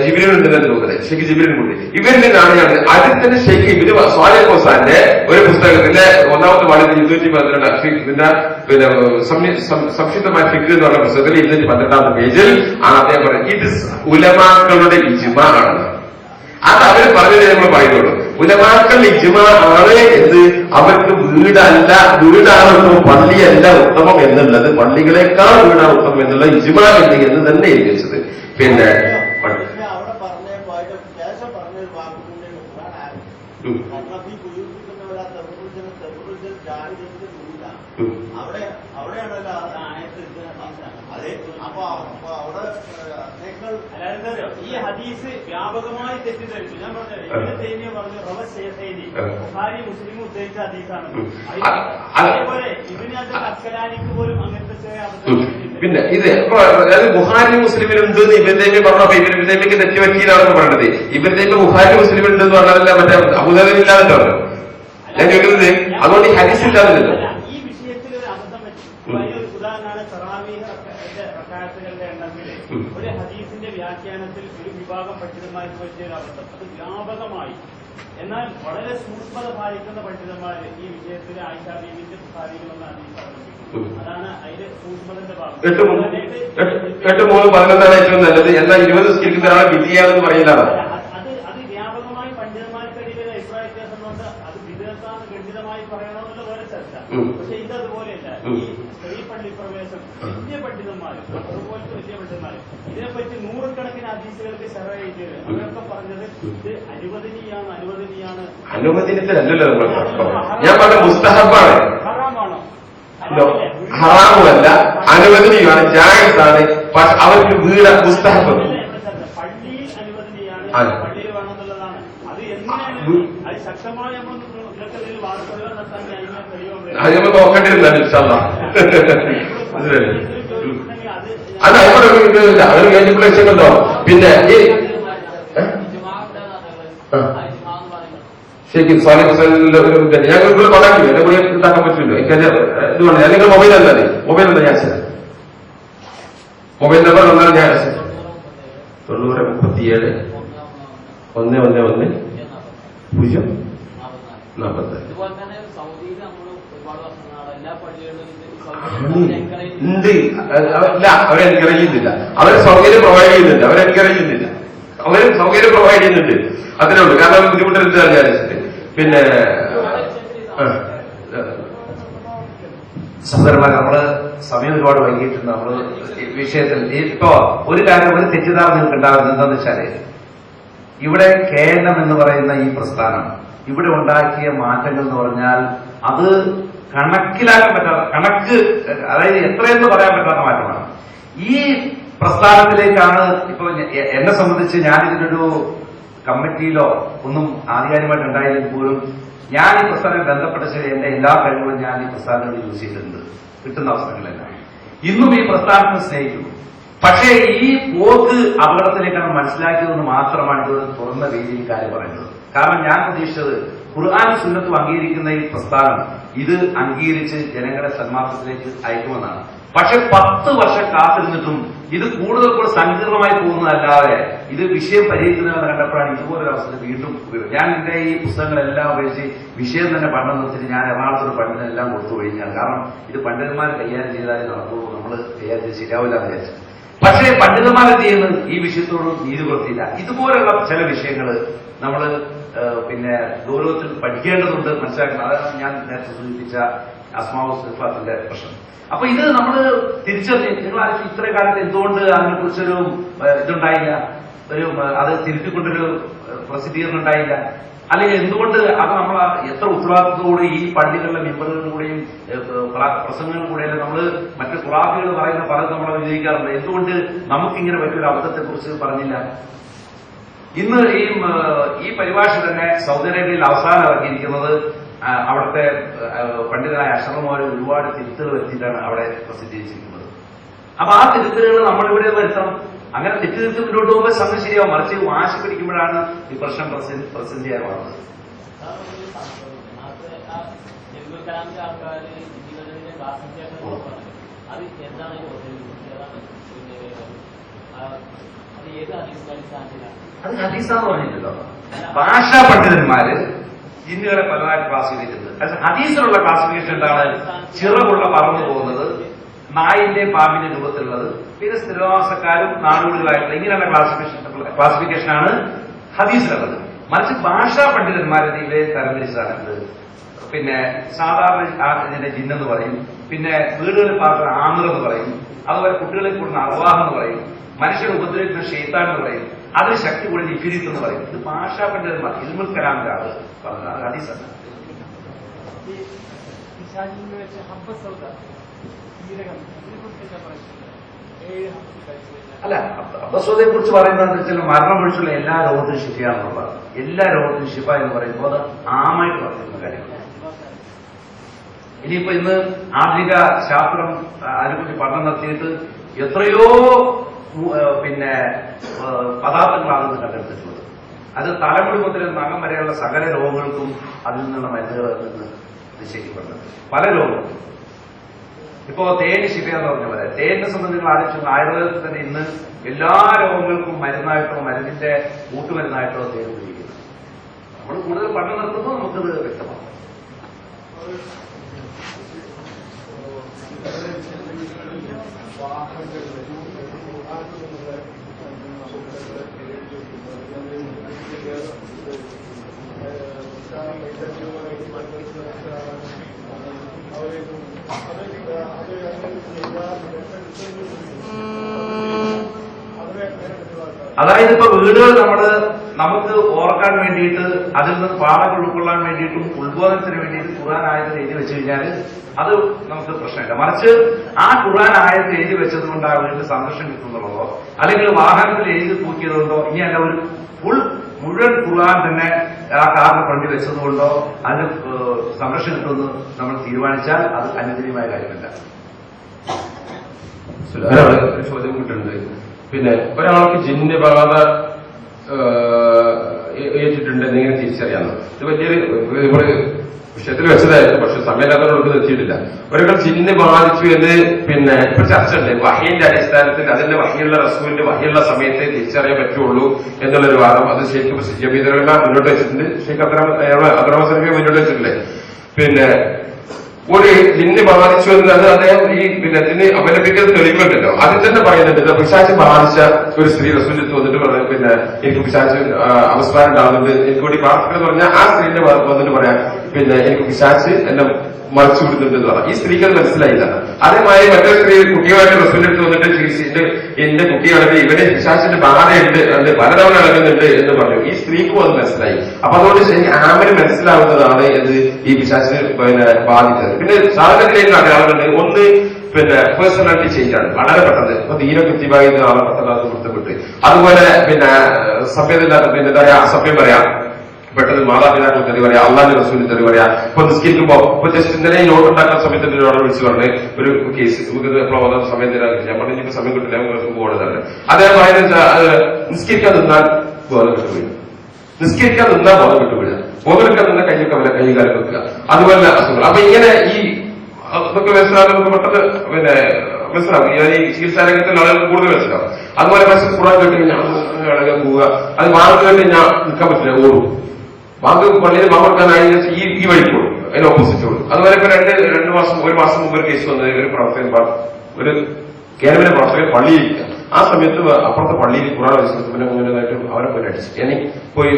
ജിബ്രീൽ ഉണ്ടെന്ന് തോന്നുന്നത് ഷെയ്ഖ് ജിബ്രീൽ ഉണ്ട്. ഇവരിൽ നിന്നാണ് ഞാൻ അതിൽ തന്നെ ഷെയ്ഖ് ഇബ്നു സ്വാലിഹ് മുസാന്റെ ഒരു പുസ്തകത്തിന്റെ 1ാമത്തെ വാള്യത്തിൽ 212 പിന്നെ സംക്ഷിപ്തമായ ഫിക്ർ എന്ന് പറഞ്ഞ പുസ്തകത്തിൽ 212 പേജിൽ ആണ് അദ്ദേഹം പറയുന്നത് ഇത് ഉലമാക്കളുടെ ഇജ്മാ ആണെന്ന്. അത് അവർ പറഞ്ഞത് നമ്മൾ പറയുന്നുള്ളൂ. ഉലമാക്കൾ ഇജ്മാ ആണ് എന്ന് അവർക്ക് വീടാണ് ഉത്തമം, പള്ളിയല്ല ഉത്തമം എന്നുള്ളത്, പള്ളികളെക്കാൾ വീടാണ് ഉത്തമം എന്നുള്ള ഇജ്മാ എന്ന് തന്നെ എഴുതി വെച്ചത്. പിന്നെ ഈ ഹദീസ് വ്യാപകമായി തെറ്റിദ്ധരിച്ചു. ഞാൻ പറഞ്ഞത് ഇബ്നു തൈമിയ പറഞ്ഞു റവശൈഖൈനി ബുഖാരി മുസ്ലിം ഉദ്ധരിച്ച ഹദീസാണ്. അതേപോലെ ഇബ്നു ഹജർ അസ്ഖലാനിക്ക് പോലും അങ്ങനത്തെ പിന്നെ ഇത് ബുഖാരി മുസ്ലിമിലുണ്ട് ഇബ്നു തൈമിയ പറഞ്ഞപ്പോ ഇബ്നു തൈമിയക്ക് തെറ്റുപറ്റിയിലാണെന്ന് പറഞ്ഞത്. ഇബ്നു തൈമിയ ബുഖാരി മുസ്ലിമിലുണ്ട് എന്ന് പറഞ്ഞാലല്ല മറ്റേ അബൂദാബിൽ ഇല്ലാതെ പറഞ്ഞു. ഞാൻ ചോദിക്കുന്നത് അതുകൊണ്ട് ഈ ഹദീസ് ഇല്ലാതില്ലല്ലോ. ഈ വിഷയത്തിൽ ഒരു അബദ്ധം പറ്റി. വലിയൊരു ഉദാഹരണമാണ് തറാവീഹ് റക്അത്തുകളുടെ എണ്ണത്തില് ഒരു ഹദീസിന്റെ വ്യാഖ്യാനത്തിൽ ഒരു വിഭാഗം പണ്ഡിതന്മാർക്ക് പറ്റിയ ഒരു അബദ്ധം. അത് വ്യാപകമായി എന്നാൽ വളരെ സൂക്ഷ്മത പാലിക്കുന്ന പണ്ഡിതന്മാർ ഈ വിഷയത്തിൽ ആയിഷ ബീവിന്റെ കാര്യങ്ങളൊന്നാണ് ഈ പറഞ്ഞിരിക്കുന്നത്. അതാണ് അതിന്റെ സൂക്ഷ്മതന്റെ ഭാഗം. 8-3-11 ഏറ്റവും നല്ലത്. എന്നാൽ 20 സ്കിൽക്കുന്ന ഒരാളെ വിധിയാണെന്ന് പറയുന്നതാണ്. അത് വ്യാപകമായി പണ്ഡിതന്മാർക്കിടയിൽ അഭിപ്രായ വ്യത്യാസം കൊണ്ട് അത് വിദഗ്ധാന്ന് ഖണ്ഡിതമായി പറയണമെന്നുള്ള വേറെ ചർച്ച. പക്ഷെ ഇതതുപോലെയല്ല. ഈ സ്ത്രീ പള്ളി പ്രവേശം വലിയ പണ്ഡിതന്മാർ, അതുപോലത്തെ വലിയ പണ്ഡിതന്മാർ ഇതിനെപ്പറ്റി നൂറുകണക്കിന് ഹദീസുകൾക്ക് ശർഅ ചെയ്തത് അവരൊക്കെ പറഞ്ഞത് ഇത് അനുവദനീയാണ്. അനുവദനത്തിലല്ലല്ലോ നമ്മൾ ഞാൻ പറഞ്ഞ മുസ്തഹബാണ്, ഹറാമാണോ? ഹറാമുമല്ല, അനുവദനീയമാണ്, ജായിസാണ്. പക്ഷെ അവർക്ക് വീട് മുസ്തഹബ് പള്ളിയിൽ അനുവദനീയാണ്, പള്ളിയിൽ വേണമെന്നുള്ളതാണ്. അത് എങ്ങനെയാണ് അത് ശക്തമായ നമ്മൾ വാർത്തകൾ നടത്താൻ അത് നമ്മൾ നോക്കേണ്ടിരുന്നല്ലോ ഇൻഷാല്ലാ. അത് അവിടെ അവർ കേട്ടിട്ടുണ്ടോ? പിന്നെ ഈ ശരിക്കും സ്വാലി ഞങ്ങൾ കോണ്ടാക്ട് ചെയ്യും. എന്നെ കൂടി ഉണ്ടാക്കാൻ പറ്റുമല്ലോ. എനിക്ക് ഇത് വേണം. നിങ്ങൾ മൊബൈൽ എന്താ ഞാൻ മൊബൈൽ നമ്പർ വന്നാൽ ഞാൻ 9037 111 045. ഉണ്ട്. ഇല്ല, അവരെ എൻകറേജ് ചെയ്യുന്നില്ല. അവരെ സൗകര്യം പ്രൊവൈഡ് ചെയ്യുന്നുണ്ട്. അവരെ എൻകറേജ് ചെയ്യുന്നില്ല. അവര് സൗകര്യം പ്രൊവൈഡ് ചെയ്യുന്നുണ്ട്. അതിനേ ഉള്ളൂ. കാരണം ബുദ്ധിമുട്ടെടുത്ത് വിചാരിച്ചിട്ട്. പിന്നെ സഹോദരന്മാർ, നമ്മള് സമയം ഒരുപാട് വൈകിയിട്ടുണ്ട്. നമ്മള് വിഷയത്തിൽ ഇപ്പോ ഒരു കാര്യം, ഒരു തെറ്റിദ്ധാരണ നിങ്ങൾക്ക് ഉണ്ടാകുന്നത് എന്താണെന്ന് വെച്ചാല്, ഇവിടെ കേരളം എന്ന് പറയുന്ന ഈ പ്രസ്ഥാനം ഇവിടെ ഉണ്ടാക്കിയ മാറ്റങ്ങൾ എന്ന് പറഞ്ഞാൽ അത് കണക്കിലാക്കാൻ പറ്റാത്ത, അതായത് എത്രയെന്ന് പറയാൻ പറ്റാത്ത മാറ്റമാണ്. ഈ പ്രസ്ഥാനത്തിലേക്കാണ് ഇപ്പൊ എന്നെ സംബന്ധിച്ച് ഞാനിതിനൊരു കമ്മിറ്റിയിലോ ഒന്നും ആധികാരികമായിട്ട് ഉണ്ടായില്ലെങ്കിൽ പോലും ഞാൻ ഈ പ്രസ്ഥാനം ബന്ധപ്പെട്ട ശരി എന്റെ എല്ലാ കഴിവുകളും ഞാൻ ഈ പ്രസ്ഥാനത്തോട് യൂസ് ചെയ്തിട്ടുണ്ട്, കിട്ടുന്ന അവസരങ്ങളെല്ലാം. ഇന്നും ഈ പ്രസ്ഥാനത്തെ സ്നേഹിക്കുന്നു. പക്ഷേ ഈ പോക്ക് അപകടത്തിലേക്കാണ് മനസ്സിലാക്കിയതെന്ന് മാത്രമാണ് ഇതൊരു തുറന്ന രീതിയിൽ കാര്യം പറയുന്നത്. കാരണം ഞാൻ പ്രതീക്ഷിച്ചത് ഖുർആനും സുന്നത്തും അംഗീകരിക്കുന്ന ഈ പ്രസ്ഥാനം ഇത് അംഗീകരിച്ച് ജനങ്ങളെ സന്മാർഗത്തിലേക്ക് അയക്കുമെന്നാണ്. പക്ഷെ 10 വർഷം കാത്തിരുന്നിട്ടും ഇത് കൂടുതൽ സങ്കീർണമായി പോകുന്നതല്ലാതെ ഇത് വിഷയം പരിഹരിക്കുന്നതെന്ന് കണ്ടപ്പോഴാണ് ഇതുപോലൊരു അവസ്ഥ വീണ്ടും. ഞാൻ എന്റെ ഈ പുസ്തകങ്ങളെല്ലാം ഉപയോഗിച്ച് വിഷയം തന്നെ പഠനം നിർത്തിയിട്ട് ഞാൻ എറണാകുളത്തൊരു പണ്ഡിതനെല്ലാം കൊടുത്തു കഴിഞ്ഞാൽ, കാരണം ഇത് പണ്ഡിതന്മാർ കൈകാര്യം ചെയ്താലേ നടക്കുള്ളൂ, നമ്മൾ കൈകാര്യം ചെയ്ത് ശരിയാവില്ല എന്ന് വിചാരിച്ചു. പക്ഷേ പണ്ഡിതന്മാരെ ചെയ്യുന്നത് ഈ വിഷയത്തോട് നീതി പുലർത്തിയില്ല. ഇതുപോലുള്ള ചില വിഷയങ്ങൾ നമ്മൾ പിന്നെ ഗൗരവത്തിൽ പഠിക്കേണ്ടതുണ്ട്, മനസ്സിലാക്കണം. അതാണ് ഞാൻ നേരത്തെ സൂചിപ്പിച്ച അസ്മാഉ സിഫാത്തിന്റെ പ്രശ്നം. അപ്പൊ ഇത് നമ്മൾ തിരിച്ചറിഞ്ഞ് നിങ്ങൾ ആരും ഇത്ര കാലത്ത് എന്തുകൊണ്ട് അതിനെക്കുറിച്ചൊരു ഇതുണ്ടായില്ല, അത് തിരുത്തിക്കൊണ്ടൊരു പ്രസിദ്ധീകരണം ഉണ്ടായില്ല, അല്ലെങ്കിൽ എന്തുകൊണ്ട് അത് നമ്മൾ എത്ര ഉത്തരവാദിത്വത്തോടെ ഈ പള്ളികളിലെ മെമ്പറുകളിലൂടെയും പ്രസംഗങ്ങളിലൂടെയല്ല നമ്മൾ മറ്റു ഖുറാഫികൾ പറയുന്ന പലതും നമ്മളെ വിജയിക്കാറുണ്ട്, എന്തുകൊണ്ട് നമുക്കിങ്ങനെ വലിയൊരു അബദ്ധത്തെക്കുറിച്ച് പറഞ്ഞില്ല? ഇന്ന് ഈ പരിഭാഷ തന്നെ സൗദി അറേബ്യയിൽ അവസാനം ഇറക്കിയിരിക്കുന്നത് അവിടുത്തെ പണ്ഡിതനായ അഷ്റഫ് ഒരുപാട് തിരുത്തുകൾ വരുത്തിയിട്ടാണ് അവിടെ പ്രസിദ്ധീകരിച്ചിരിക്കുന്നത്. അപ്പൊ ആ തിരുത്തുകൾ നമ്മളിവിടെ വരുത്തണം. അങ്ങനെ തെറ്റിദ്ധരിച്ച് മുന്നോട്ട് പോകുമ്പോൾ സംഗതി ശരിയാവും. മറിച്ച് വാശി പിടിക്കുമ്പോഴാണ് ഈ പ്രശ്നം പ്രസന്റിയായി മാറുന്നത്. അത് ഹദീസാന്ന് പറഞ്ഞില്ലല്ലോ. ഭാഷാ പണ്ഡിതന്മാര് ജിന്നുകളെ പലതായി ക്ലാസിഫിക്കേറ്റ് ചെയ്തത്. ഹദീസിലുള്ള ക്ലാസിഫിക്കേഷൻ എന്താണ്? ചിറകുള്ള പറന്നു പോകുന്നത്, നായിന്റെ പാമ്പിന്റെ രൂപത്തിലുള്ളത്, പിന്നെ സ്ഥിരവാസക്കാരും നാടുകളിലായിട്ടുള്ള ഇങ്ങനെയുള്ള ക്ലാസിഫിക്കേഷനാണ് ഹദീസിലുള്ളത്. മറിച്ച് ഭാഷാ പണ്ഡിതന്മാരെ ഇവയെ തരംതിരിച്ചതാണ്. പിന്നെ സാധാരണ ഇതിന്റെ ജിന്നെന്ന് പറയും, പിന്നെ വീടുകളിൽ പാർക്കുന്ന ആമിർ എന്ന് പറയും, അതുപോലെ കുട്ടികളിൽ കൂടുന്ന അർവാഹ് എന്ന് പറയും, മനുഷ്യരെ ഉപദ്രവിക്കുന്ന ഷെയ്ത്താൻ എന്ന് പറയും, അതിന് ശക്തി കൂടി ഇഫിരിത്ത് എന്ന് പറയും. ഇത് ഭാഷാ പണ്ഡിതന്മാർ ഇൽമുൽ കലാമിന്റെ ആള് പറഞ്ഞതാണ്, ഹദീസാണ്. അല്ല, അബ്ബസ്വതയെ കുറിച്ച് പറയുന്നത് വെച്ചാൽ മരണം ഒഴിച്ചുള്ള എല്ലാ രോഗത്തിനും ശിഫയാണെന്നുള്ളതാണ്. എല്ലാ രോഗത്തിനും ശിഫ എന്ന് പറയുമ്പോൾ അത് ആമായിട്ട് പറയുന്ന കാര്യമാണ്. ഇനിയിപ്പോ ഇന്ന് ആധുനിക ശാസ്ത്രം അതിനെക്കുറിച്ച് പഠനം നടത്തിയിട്ട് എത്രയോ പിന്നെ പദാർത്ഥങ്ങളാണ് ഇത് കണ്ടെടുത്തിട്ടുള്ളത്. അത് തലമുടി മുതൽ നഖം വരെയുള്ള സകല രോഗങ്ങൾക്കും അതിൽ നിന്നുള്ള മരുന്നുകൾ നിന്ന് നിശ്ചയിക്കപ്പെടുന്നത്. പല രോഗങ്ങളും ഇപ്പോ തേൻ ശിഫയെന്ന് പറഞ്ഞ പോലെ തേനിനെ സംബന്ധിച്ച് ആലോചിച്ചു. ആയുർവേദത്തിൽ തന്നെ ഇന്ന് എല്ലാ രോഗങ്ങൾക്കും മരുന്നായിട്ടോ മരുന്നിന്റെ കൂട്ടുമരുന്നായിട്ടോ തേൻ ഉപയോഗിക്കുന്നത്. നമ്മൾ കൂടുതൽ പഠനം നടത്തുമ്പോൾ നമുക്കത് വ്യക്തമാകും. അതായത് ഇപ്പൊ വീടുകൾ നമുക്ക് ഓർക്കാൻ വേണ്ടിയിട്ട് അതിൽ നിന്ന് പാഠങ്ങൾ ഉൾക്കൊള്ളാൻ വേണ്ടിയിട്ടും ഉത്ബോധനത്തിന് വേണ്ടിയിട്ട് ഖുർആൻ ആയത്തിൽ എഴുതി വെച്ച് കഴിഞ്ഞാൽ അത് നമുക്ക് പ്രശ്നമില്ല. മറിച്ച് ആ ഖുർആൻ ആയത്തിൽ എഴുതി വെച്ചത് കൊണ്ട് ആ വീട്ടിൽ സന്തോഷം കിട്ടുന്നുള്ളതോ അല്ലെങ്കിൽ വാഹനത്തിൽ എഴുതി തൂക്കിയതുകൊണ്ടോ ഇനി അല്ല ഒരു മുഴുവൻ ഖുർആൻ തന്നെ ആ കാറിന് ഫ്രണ്ടിൽ വെച്ചതുകൊണ്ടോ അതിന് സംരക്ഷണം കിട്ടുമെന്ന് നമ്മൾ തീരുമാനിച്ചാൽ അത് അനുവദനീയമായ കാര്യമല്ല. ഒരു ചോദ്യം കിട്ടുന്നുണ്ട്. പിന്നെ ഒരാൾക്ക് ജിന്ന് ബാധ ഏറ്റിട്ടുണ്ട് എന്നെങ്കിലും തിരിച്ചറിയാമെന്ന്. ഇത് വലിയൊരു ഇവിടെ വിഷയത്തിൽ വെച്ചതായിരുന്നു, പക്ഷെ സമയമില്ലാത്തവർക്ക് എത്തിയിട്ടില്ല. ഒരാൾ ജിന്ന് ബാധിച്ചു എന്ന് പിന്നെ ഇപ്പൊ ചർച്ച ഉണ്ട്. വഹീന്റെ അടിസ്ഥാനത്തിൽ അതിന്റെ വഹിയുള്ള റസൂലിന്റെ വഹിയുള്ള സമയത്തെ തിരിച്ചറിയാൻ പറ്റുള്ളൂ എന്നുള്ളൊരു വാദം അത് ഷെയ്ഖ് ജബീദുറഹ്മ മുന്നോട്ട് വെച്ചിട്ടുണ്ട്. ഷെയ്ഖ് അബ്ദുറഹ്മാൻ സലഫി മുന്നോട്ട് വെച്ചിട്ടില്ലേ. പിന്നെ ഒരു ജിന്ന് ബാധിച്ചു എന്നത് അദ്ദേഹം ഈ പിന്നെ ഇതിന് അപലപിക്കുന്ന തെളിവുണ്ടല്ലോ, അതിൽ തന്നെ പറയുന്നുണ്ട്. പിശാച് ബാധിച്ച ഒരു സ്ത്രീ റസൂലിൽ വന്നിട്ട് പറഞ്ഞു, പിന്നെ എനിക്ക് പിശാച് അവസ്മാരം ഉണ്ടാകുന്നുണ്ട്, എനിക്ക് വേണ്ടി പ്രാർത്ഥന പറഞ്ഞാൽ ആ സ്ത്രീന്റെ വന്നിട്ട് പറയാം, പിന്നെ എനിക്ക് പിശാച് എന്നെ മറിച്ചു വിടുന്നുണ്ട് എന്ന് പറഞ്ഞു. ഈ സ്ത്രീക്ക് അത് മനസ്സിലായില്ല. അതേമാതിരി മറ്റൊരു സ്ത്രീ കുട്ടിയുമായിട്ട് റസൂലിന്റെ അടുത്ത് വന്നിട്ട് എന്റെ കുട്ടിയാണെങ്കിൽ ഇവന് പിശാചിന്റെ ബാധയുണ്ട്, അത് പലതവണ ഇളകുന്നുണ്ട് എന്ന് പറഞ്ഞു. ഈ സ്ത്രീക്കും അത് മനസ്സിലായി. അപ്പൊ അതുകൊണ്ട് ശരിക്കും ആമിന് മനസ്സിലാവുന്നതാണ് ഇത് ഈ പിശാചിന് പിന്നെ ബാധിച്ചത്. പിന്നെ സാധനത്തിലേക്ക് അടയാളുണ്ട്. ഒന്ന് പിന്നെ പേഴ്സണാലിറ്റി ചേഞ്ച് ആണ് വളരെ പെട്ടെന്ന്. ഇപ്പൊ തീരെ കൃത്യമായി ആളെ പെട്ടെന്ന് അത് പൊരുത്തപ്പെട്ട്, അതുപോലെ പിന്നെ സഭ്യതയില്ലാത്ത പിന്നെ എന്താ പറയാ അസഭ്യം പറയാം, പെട്ടെന്ന് മാതാപിതാക്കൾ തെറി പറയാം, അള്ളാന്റെ റസൂലിന് തെറി പറയാം. ഇപ്പൊ നിസ്കരിക്കുമ്പോ ഇപ്പൊ ജസ്റ്റ് ഇന്നലെ ഈ നോട്ട് ഉണ്ടാക്കുന്ന സമയത്ത് ഒരാളെ വിളിച്ചു പറഞ്ഞ് ഒരു കേസ് എപ്പോഴും സമയത്ത് ഞാൻ പറഞ്ഞു സമയം കിട്ടില്ല പോകണതാണ്. അദ്ദേഹം നിസ്കരിക്കാൻ നിന്നാൽ ബോധം വിട്ടുവീഴുക, നിസ്കരിക്കാൻ നിന്നാൽ ബോധം വിട്ടുവീഴുക, ബോധമെടുക്കാൻ നിന്നാൽ കൈകാലം വെക്കുക, അതുപോലെ അസുഖങ്ങൾ. അപ്പൊ ഇങ്ങനെ ഈ ഇതൊക്കെ മനസ്സിലാകുന്നത് പെട്ടെന്ന് പിന്നെ മനസ്സിലാവും. ഈ ചികിത്സാ രംഗത്തുള്ള ആളുകൾ കൂടുതൽ മനസ്സിലാവും. അതുപോലെ മനസ്സിൽ കൂടാൻ കേട്ട് കഴിഞ്ഞാൽ ഇളകാൻ പോവുക, അത് വാങ്ങി കേട്ട് ഞാൻ നിൽക്കാൻ പറ്റില്ല, ഓടും. വാങ്ങ് പള്ളിയിൽ വാങ്ങെടുക്കാനായി ഈ വഴിക്ക് കൊടുക്കും, അതിന് ഓപ്പോസിറ്റ് കൊടുക്കും. അതുപോലെ ഇപ്പൊ ഒരു മാസം മുമ്പ് ഒരു കേസ് വന്നത് ഒരു പ്രവർത്തകൻ ഒരു കേരളത്തിലെ പ്രവർത്തകൻ പള്ളിയിലിരിക്കുക. ആ സമയത്ത് അപ്പുറത്തെ പള്ളിയിൽ ഖുർആൻ പരിസരത്തിന് മുന്നേതായിട്ട് അവരെ പോയി അടിച്ചു. എനിക്ക് പോയി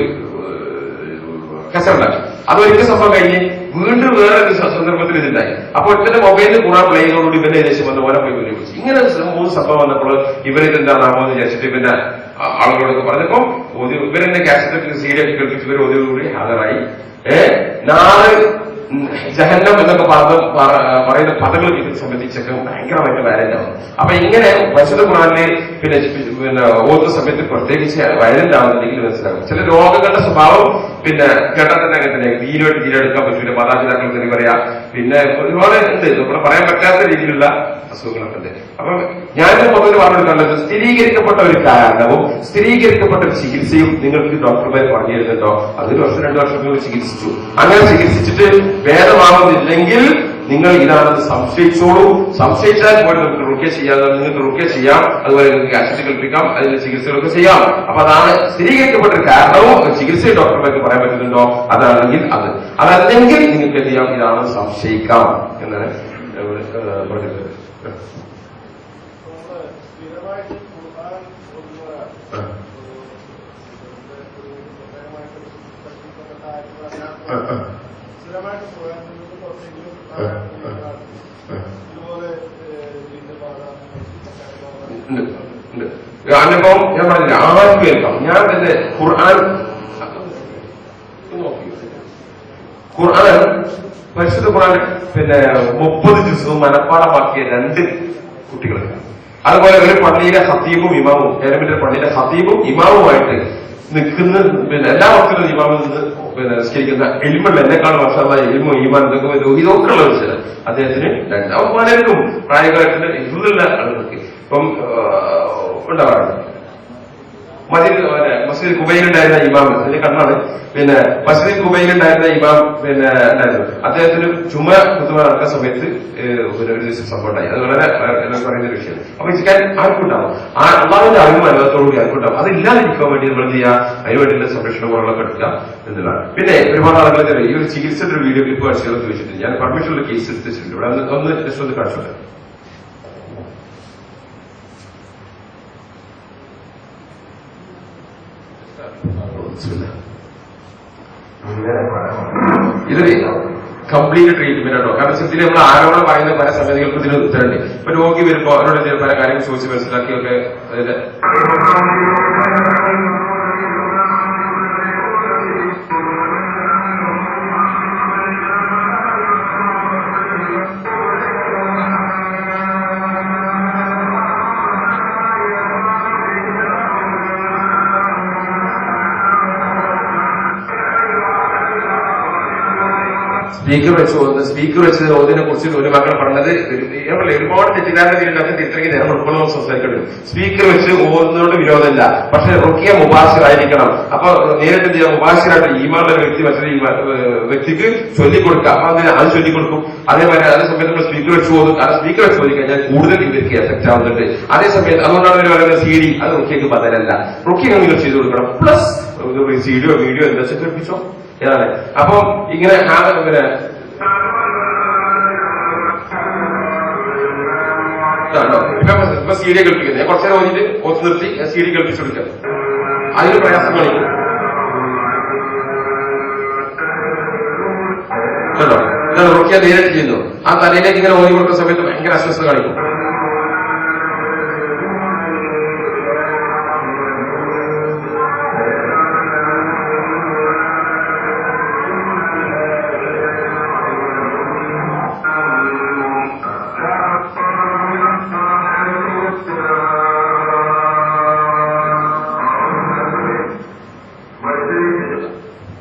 കസറുണ്ടാക്കി. അതൊരിക്കൽ സംഭവം കഴിഞ്ഞ് വീണ്ടും വേറൊരു സന്ദർഭത്തിൽ ഇതുണ്ടായി. അപ്പോൾ ഇവന്റെ മൊബൈലിൽ ഖുർആൻ പ്ലേ ചെയ്തോടുകൂടി ഇവന്റെ ഏകദേശം വന്ന് ഓരോ പോയി വിളിച്ചു. ഇങ്ങനെ 3 സംഭവം വന്നപ്പോൾ ഇവരിതെന്താണാവോ എന്ന് വിചാരിച്ചിട്ട് പിന്നെ ആളുകളൊക്കെ പറഞ്ഞപ്പോ ഇവരെന്നെ കാസറ്റ് സീഡിയൊക്കെ കേൾപ്പിച്ച് ഇവർ ഒതുകൂടി ഹാജരായി. നാളെ ജഹന്നം എന്നൊക്കെ പറയുന്ന പദങ്ങൾ കിട്ടുന്ന സംബന്ധിച്ചൊക്കെ ഭയങ്കരമായിട്ട് വയലന്റ് ആവും. അപ്പൊ ഇങ്ങനെ പരിശുദ്ധ ഖുർആനിൽ പിന്നെ ഓരോ സമയത്ത് പ്രത്യേകിച്ച് വയലന്റ് ആവുന്നുണ്ടെങ്കിൽ മനസ്സിലാകും. ചില രോഗങ്ങളുടെ സ്വഭാവം പിന്നെ കേട്ടാൽ തന്നെ അങ്ങനെ തന്നെ തീരുമായിട്ട് തീരെടുക്കാൻ പറ്റൂല, മാതാപിതാക്കൾ തന്നെ പറയാം. പിന്നെ ഒരുപാട് ഉണ്ട്, നമ്മൾ പറയാൻ പറ്റാത്ത രീതിയിലുള്ള അസുഖങ്ങളൊക്കെ ഉണ്ട്. അപ്പൊ ഞാനിത് മൊത്തത്തിൽ പറഞ്ഞെടുക്കാനുള്ളത് സ്ഥിരീകരിക്കപ്പെട്ട ഒരു കാരണവും സ്ഥിരീകരിക്കപ്പെട്ട ഒരു ചികിത്സയും നിങ്ങൾക്ക് ഡോക്ടർമാർ പറഞ്ഞു തരുന്നുണ്ടോ? അതൊരു വർഷം 2 വർഷം ചികിത്സിച്ചു. അങ്ങനെ ചികിത്സിച്ചിട്ട് ഭേദമാകുന്നില്ലെങ്കിൽ നിങ്ങൾ ഇതാണെന്ന് സംശയിച്ചോളൂ. സംശയിച്ചാൽ പോലും നമുക്ക് റുക്യ ചെയ്യാതെ നിങ്ങൾക്ക് റുക്യ ചെയ്യാം, അതുപോലെ നിങ്ങൾക്ക് ആസിഡ് കൽപ്പിക്കാം, അതിന്റെ ചികിത്സകളൊക്കെ ചെയ്യാം. അപ്പൊ അതാണ് സ്ഥിരീകരിക്കപ്പെട്ട ഒരു കാരണവും ചികിത്സയെ ഡോക്ടർമാർക്ക് പറയാൻ പറ്റുന്നുണ്ടോ? അതാണെങ്കിൽ അതല്ലെങ്കിൽ നിങ്ങൾക്ക് എന്ത് ചെയ്യാം, ഇതാണെന്ന് സംശയിക്കാം എന്നാണ് പറഞ്ഞത്. അനുഭവം ഞാൻ പറഞ്ഞില്ല, ആർക്കും കേൾക്കാം. ഞാൻ തന്നെ ഖുർആൻ പരിശുദ്ധ ഖുർആൻ പിന്നെ 30 ജുസും മനപ്പാടമാക്കിയ 2 കുട്ടികളുണ്ട്. അതുപോലെ ഒരു പള്ളിയിലെ ഹത്തീബും ഇമാമും, കേരളത്തിന്റെ പള്ളിയിലെ ഹത്തീബും ഇമാമുമായിട്ട് നിൽക്കുന്ന പിന്നെ എല്ലാ വർഷത്തിലും ഇമാമിൽ നിന്ന് പിന്നെ നിസ്കരിക്കുന്ന എലിമുള്ള എന്നെക്കാളും വർഷമുള്ള എലിമോ ഈമാൻ ഇതൊക്കെ ഉള്ള വിഷയം അദ്ദേഹത്തിന് 2. അവൻ പലർക്കും പ്രായകാലത്തിന്റെ ഇതുള്ള ആളുകൾക്ക് ഇപ്പം ഉണ്ടാവാറുണ്ട്. മസ്ജിദ് കുബൈയിലുണ്ടായിരുന്ന ഇമാം, അതിന്റെ കണ്ണാണ്. പിന്നെ മസ്ജിദ് കുബൈയിലുണ്ടായിരുന്ന ഇമാം പിന്നെ ഉണ്ടായിരുന്നു. അദ്ദേഹത്തിന് ചുമ കുത്തുമ നടക്കുന്ന സമയത്ത് ഒരു ദിവസം സംഭവം ഉണ്ടായി. അത് വളരെ പറയുന്ന ഒരു വിഷയം. അപ്പൊ ഇരിക്കാൻ ആർക്കുണ്ടാവും, ആ അള്ളാഹുവിന്റെ അറിവും അനുഭവത്തോടുകൂടി ആർക്കുണ്ടാവും. അതില്ലാതിരിക്കാൻ വേണ്ടി നമ്മൾ എന്ത് ചെയ്യുക, അതിനുവേണ്ടിയുള്ള സംരക്ഷണ മുറകളൊക്കെ എടുക്കുക എന്നുള്ളതാണ്. പിന്നെ ഒരുപാട് ആളുകൾ ഈ ഒരു ചികിത്സയുടെ ഒരു വീഡിയോ ക്ലിപ്പ് കാണിച്ചു ചോദിച്ചിട്ടുണ്ട്. ഞാൻ പെർമിഷനുള്ള കേസ് എടുത്തിട്ടുണ്ട്. ഇവിടെ ഒന്ന് ജസ്റ്റ് ഒന്ന് കാണിച്ചു. ഇതൊരു കംപ്ലീറ്റ് ട്രീറ്റ്മെന്റ് ആണോ? കാരണം ഇതിൽ നമ്മൾ ആരോപണം പറയുന്ന പല സംഗതികൾക്കും ഇതിന് ഉത്തരമുണ്ട്. ഇപ്പൊ രോഗി വരുമ്പോ അവരോട് പല കാര്യങ്ങൾ ചോദിച്ച് മനസ്സിലാക്കിയൊക്കെ അതായത് സ്പീക്കർ വെച്ച് ഓതിനെ കുറിച്ച് ഒരു മക്കൾ പറഞ്ഞത് ഒരുപാട് തെറ്റിദ്ധാരണ തിരിച്ചറിഞ്ഞ് നേരം ഉൾക്കൊള്ളുന്ന സംസാരിക്കേണ്ടി വരും. സ്പീക്കർ വെച്ച് ഓതുന്നതുകൊണ്ട് വിരോധമില്ല, പക്ഷെ റുക്കിയ മുബാശിറായിരിക്കണം. അപ്പൊ നേരിട്ട് ചെയ്യാം, മുബാശിറായിട്ട് ഈമാനുള്ള വ്യക്തി മറ്റൊരു വ്യക്തിക്ക് ചൊല്ലിക്കൊടുക്കുക. അപ്പൊ അതിന് അത് ചൊല്ലിക്കൊടുക്കും. അതേപോലെ അതേ സമയത്ത് നമ്മൾ സ്പീക്കർ വെച്ച് ഓതും. കാരണം സ്പീക്കർ വെച്ച് ഓതി കഴിഞ്ഞാൽ കൂടുതൽ ഇവർക്ക് എഫക്ട് ആവുന്നുണ്ട്. അതേ സമയത്ത് അതുകൊണ്ടാണ് അവർ പറയുന്നത് CD അത് റുക്കിയക്ക് ബദലല്ല, റുക്കിയ നിങ്ങൾ ചെയ്തു കൊടുക്കണം. പ്ലസ് CD വീഡിയോ എന്താ വെച്ചാൽ കേൾപ്പിച്ചോ ഏതാണ്. അപ്പം ഇങ്ങനെ പിന്നെ ഇപ്പൊ CD കേൾപ്പിക്കുന്നത് ഞാൻ കുറച്ചേരം ഓതിട്ട് ഒത്തു നിർത്തി CD കേൾപ്പിച്ചു കൊടുക്കാം. അതിന് പ്രയാസം കാണിക്കും കേട്ടോ. ഇതാണ് റുക്കിയ നേരിട്ട് ചെയ്യുന്നു. ആ തലയിലേക്ക് ഇങ്ങനെ ഓതി കൊടുക്കുന്ന സമയത്ത് ഭയങ്കര അസ്വസ്ഥത കാണിക്കും.